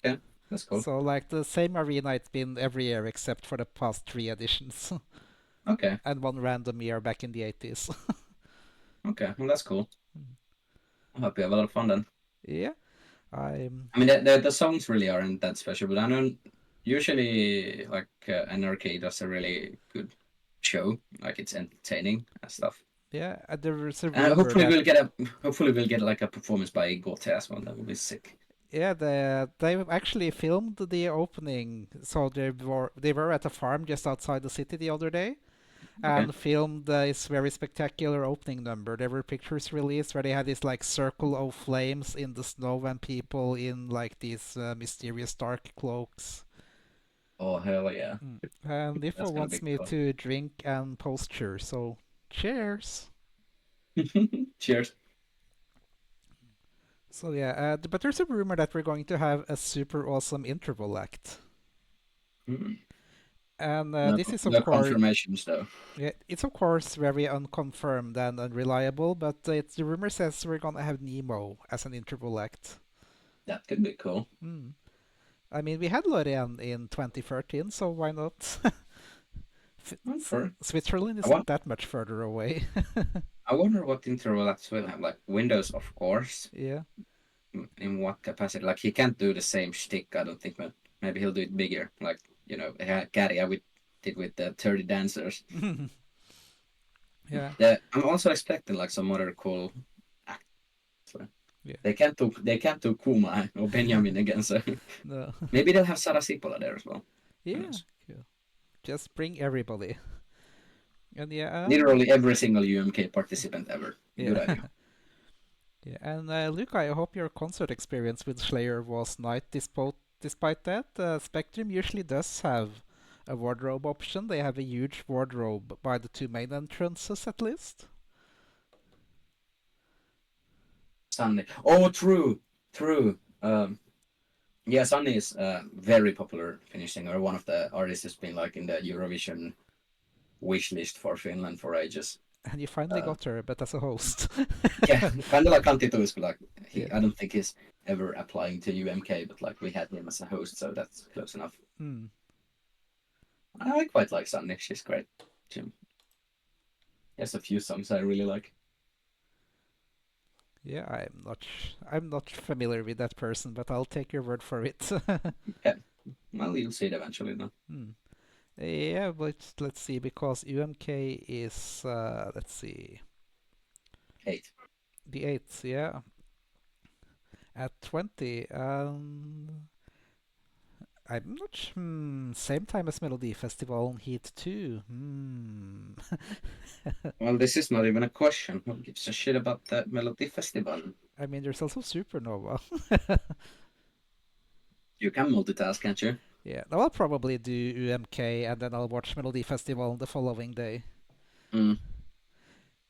Okay, that's cool. So, like the same arena it's been every year except for the past 3 editions. Okay, And one random year back in the 80s. okay, well that's cool. I hope you have a lot of fun then. Yeah, I'm. I mean, the songs really aren't that special, but I know usually like NRK does a really good show, like it's entertaining and stuff. Yeah, there's a And rumor that. hopefully we'll get like a performance by Gote as well. That would be sick. Yeah, they actually filmed the opening. So they were at a farm just outside the city the other day Okay. and filmed this very spectacular opening number. There were pictures released where they had this like circle of flames in the snow and people in like these mysterious dark cloaks. Oh hell yeah, Mm. And Ifo that's gonna wants be me cool. to drink and posture, so cheers. Cheers. So yeah, but there's a rumor that we're going to have a super awesome interval act, Mm. and No, this is of no course, confirmations though. yeah, it's of course very unconfirmed and unreliable, but the rumor says we're gonna have Nemo as an interval act. That could be cool. Hmm. I mean, we had Lorraine in 2013, so why not? I'm sure. Switzerland I want. isn't that much further away. I wonder what interval acts will have. Like Windows, of course. Yeah. in what capacity? Like he can't do the same shtick, I don't think, but maybe he'll do it bigger. Like Kärja did with the 30 dancers. Yeah, I'm also expecting like some other cool acts. yeah. They can't do Kuma or Benjamin again, so No. maybe they'll have Sara Sipola there as well. Who Yeah, knows? cool. Just bring everybody. And yeah, Literally every single UMK participant ever. Good yeah. idea. Yeah, and Luca, I hope your concert experience with Slayer was nice. Despite that, Spectrum usually does have a wardrobe option. They have a huge wardrobe by the two main entrances, at least. Sunny. Oh, true. Yeah, Sunny is a very popular Finnish singer. One of the artists who's been like in the Eurovision wish list for Finland for ages. And you finally Uh, got her, but as a host. yeah, kind of like Antti Tuisku. Like Yeah. I don't think he's ever applying to UMK, but like we had him as a host, so that's close enough. Hmm. I quite like Sunny. She's great. She has a few songs I really like. Yeah, I'm not familiar with that person, but I'll take your word for it. Yeah, well, you'll see it eventually. Then Hmm. Yeah, but let's see, because UMK is let's see, 8. the eighth, yeah, at 20. I'm not same time as Melody Festival on Heat 2. Well, this is not even a question. Who gives a shit about the Melody Festival? I mean, there's also Supernova. You can multitask, can't you? Yeah, I'll probably do UMK and then I'll watch Melody Festival the following day. Mm.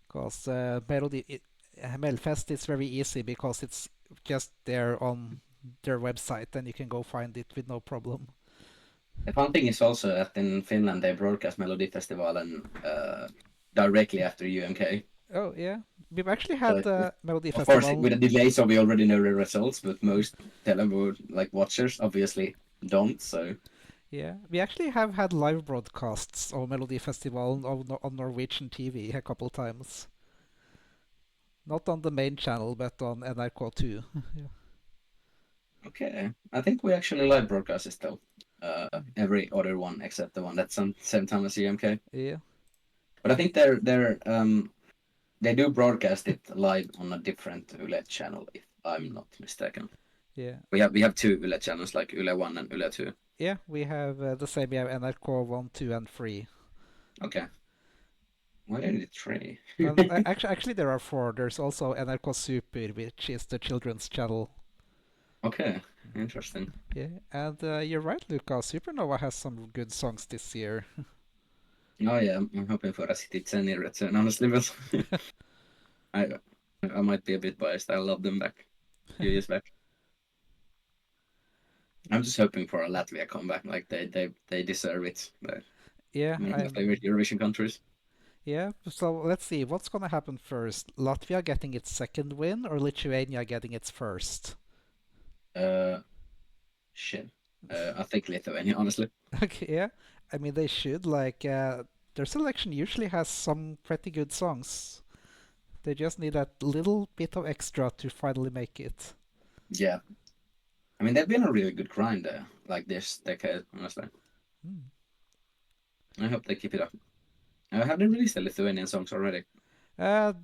Because Melfest is very easy because it's just there on their website and you can go find it with no problem. The fun thing is also that in Finland they broadcast Melody Festival and directly after UMK. Oh, yeah. We've actually So had Melody of course Festival. with a delay, so we already know the results, but most Telugu like watchers obviously don't. So Yeah, we actually have had live broadcasts of Melody Festival on Norwegian TV a couple times. Not on the main channel, but on NRK2. Yeah. okay, I think we actually live broadcast it though. Every other one except the one that's on same time as UMK. Yeah. But I think they do broadcast it live on a different Yle channel, if I'm not mistaken. Yeah. We have two Yle channels, like Yle 1 and Yle 2. Yeah, we have the same. We have NRK 1, 2, and 3. Okay. Why are it 3? And actually, there are 4. There's also NRK Super, which is the children's channel. Okay, interesting. Yeah, and you're right, Luca. Supernova has some good songs this year. Oh yeah, I'm hoping for a City 10 return, honestly, but I I might be a bit biased. I love them back a few years back. I'm just hoping for a Latvia comeback. Like they deserve it. They're Yeah, one of my favorite Eurovision countries. yeah. So let's see what's gonna happen first. Latvia getting its second win, or Lithuania getting its first? Uh, shit. I think Lithuania, honestly. Okay, yeah. I mean, they should like their selection usually has some pretty good songs. They just need that little bit of extra to finally make it. Yeah. I mean, they've been a really good grind there, like this decade, honestly. Hmm. I hope they keep it up. Have they released the Lithuanian songs already? I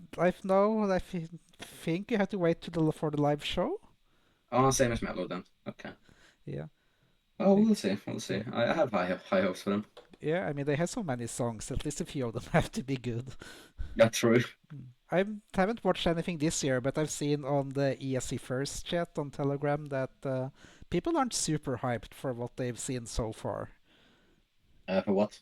think you have to wait for the live show. Oh, same as Mellow then. Okay. Yeah, Oh, we'll see. We'll see. yeah, I have high hopes for them. yeah. I mean, they have so many songs. At least a few of them have to be good. That's true. I haven't watched anything this year, but I've seen on the ESC First chat on Telegram that people aren't super hyped for what they've seen so far. For what?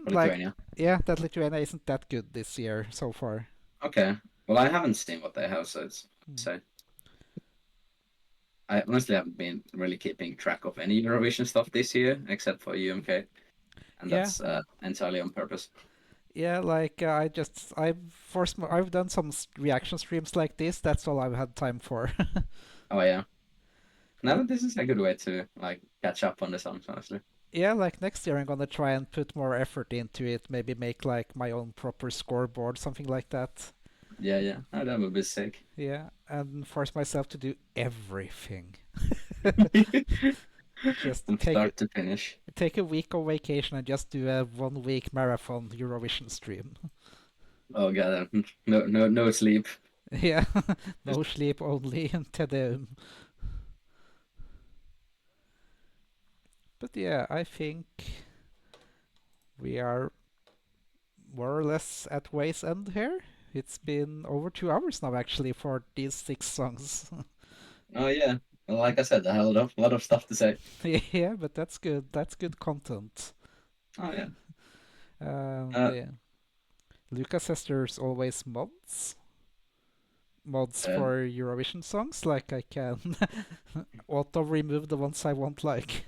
For Like, Lithuania. yeah, that Lithuania isn't that good this year so far. Okay. Well, I haven't seen what they have, so it's so. I honestly haven't been really keeping track of any Eurovision stuff this year, except for UMK, and Yeah, that's entirely on purpose. yeah. Like I've done some reaction streams like this. That's all I've had time for. Oh yeah. Now this is a good way to like catch up on the songs, honestly. Yeah, like next year I'm gonna try and put more effort into it. Maybe make like my own proper scoreboard, something like that. Yeah. Oh, that would be sick. Yeah, and force myself to do everything. Just From start to finish. take a week of vacation and just do a 1 week marathon Eurovision stream. Oh god, no sleep. Yeah, Just no sleep, only Te Deum. But yeah, I think we are more or less at ways end here. It's been over 2 hours now, actually, for these 6 songs. oh yeah. Well, like I said, I had a lot of stuff to say. Yeah, but that's good. That's good content. Oh yeah. Uh, Yeah. Lucas says there's always mods uh, for Eurovision songs, like I can auto remove the ones I won't like.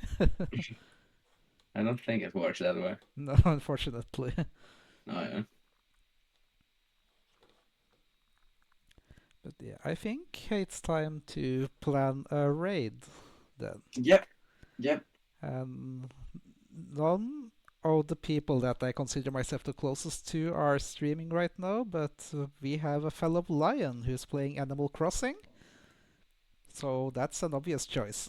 I don't think it works that way. No, unfortunately. Oh yeah. But yeah, I think it's time to plan a raid then. Yep. Yep. And none of the people that I consider myself the closest to are streaming right now, but we have a fellow lion who's playing Animal Crossing, so that's an obvious choice.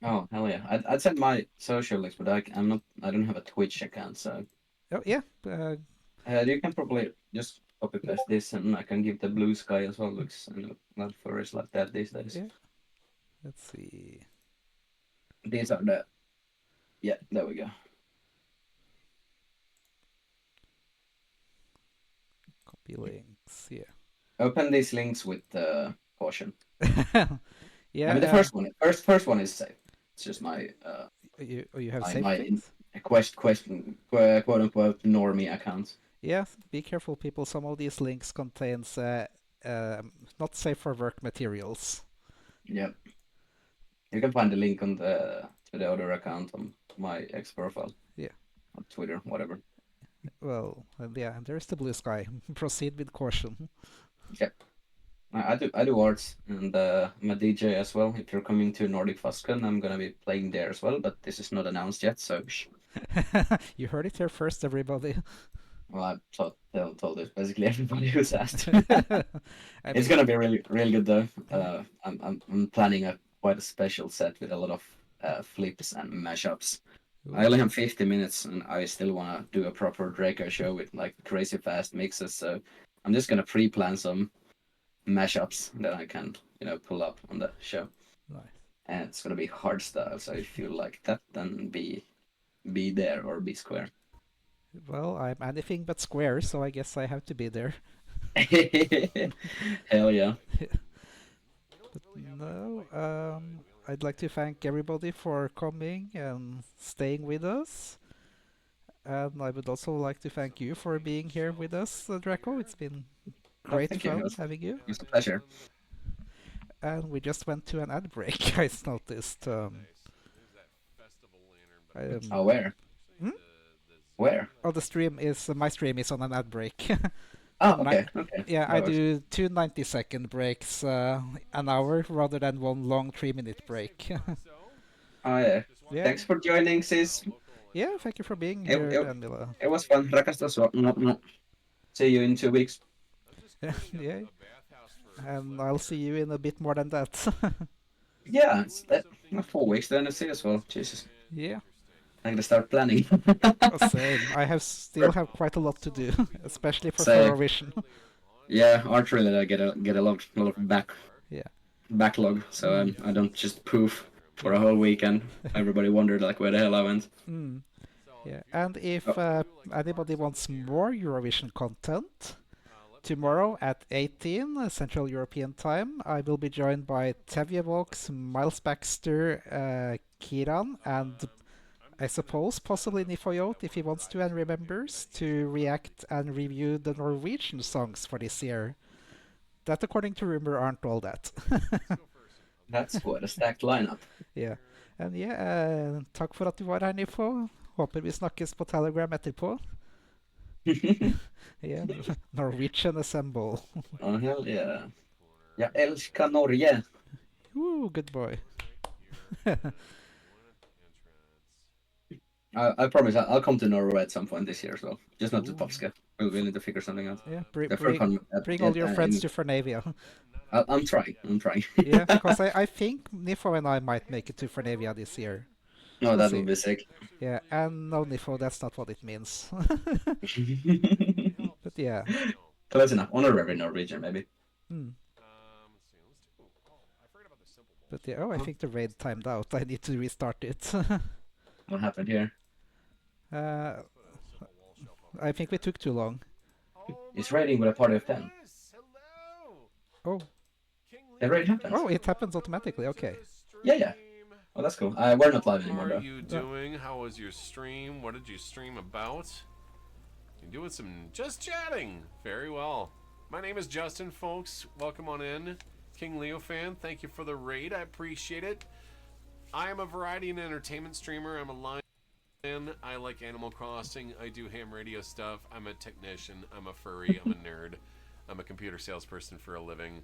Oh hell yeah. I'd send my social links, but I'm not. I don't have a Twitch account, so Oh yeah, you can probably just copy paste this, and I can give the blue sky as well. Looks a lot furries like that these days. yeah. Let's see. These are the. Yeah, there we go. Copy links. Yeah. Open these links with caution. Yeah. I mean, the first one is safe. It's just my you have saved my things. question quote unquote normie account. Yeah. Be careful, people. Some of these links contains not safe for work materials. Yep. You can find the link on the to the other account on my ex profile. Yeah. On Twitter, whatever. Well, yeah. And there's the blue sky. Proceed with caution. Yep. I do arts and I'm a DJ as well. If you're coming to Nordic Fuscon, I'm gonna be playing there as well, but this is not announced yet, so shh. You heard it here first, everybody. Well, I told this basically everybody who's asked. I It's mean, gonna be really really good though. I'm planning a quite a special set with a lot of flips and mashups. I only have 50 minutes and I still wanna do a proper Draco show with like crazy fast mixes. So I'm just gonna pre-plan some mashups that I can pull up on the show. nice. And it's gonna be hard style. So if you like that, then be there or be square. Well, I'm anything but square, so I guess I have to be there. Hell yeah. But no, I'd like to thank everybody for coming and staying with us. And I would also like to thank you for being here with us, Draco. It's been Oh, great thank you. fun having you. It was a pleasure. And we just went to an ad break, I noticed. Oh, where? Hmm? Where? Oh, the stream is my stream is on an ad break. Oh, okay. Okay. Yeah, No I worries. do two 90-second breaks an hour rather than one long 3-minute break. Oh, yeah. Yeah, Thanks for joining, sis. yeah. Thank you for being It, here, it, Daniela. it was fun. Rakastas. No. See you in 2 weeks. Yeah, and I'll see you in a bit more than that. Yeah, it's that. 4 weeks then to see as well. Jesus. Yeah, I gotta start planning. same. Still have quite a lot to do, especially for Same. Eurovision. Yeah, archery I get a lot of Yeah. backlog, so I don't just poof for a whole weekend. Everybody wondered like where the hell I went. Mm. Yeah, and if Oh. anybody wants more Eurovision content, tomorrow at 18 Central European Time, I will be joined by Tevye Volks, Miles Baxter, Kiran, and I suppose possibly Nifoyot if he wants to and remembers to react and review the Norwegian songs for this year. That, according to rumor, aren't all that. That's quite a stacked lineup. Ja. Takk for at du var her, Nifo. Håper vi snakkes på Telegram etterpå. Ja, Norwegian Assemble. Oh hell yeah. Jag älskar Norge. Ooh, good boy. I promise I'll come to Norway at some point this year as well. Just not to Ooh. Popska. We need to figure something out. Yeah, The first one. bring all your friends to Fernavia. I'm trying. I'm trying. Yeah, because I think Nifo and I might make it to Fernavia this year. No, We'll that see. would be sick. Yeah, and no Nifo, that's not what it means. But yeah. Close enough. Honorary Norwegian, maybe. Hmm. But yeah, oh, I think the raid timed out. I need to restart it. What happened here? uh, I think we took too long. It's raiding with a party of 10. Oh, The raid happens. oh, it happens automatically. Okay. Yeah. Oh, that's cool. We're not live anymore, How though. are you doing? How was your stream? What did you stream about? You're doing some just chatting. Very well. My name is Justin, folks. Welcome on in. King Leo fan, thank you for the raid. I appreciate it. I am a variety and entertainment streamer. I'm a lion. I like Animal Crossing. I do ham radio stuff. I'm a technician. I'm a furry. I'm a nerd. I'm a computer salesperson for a living.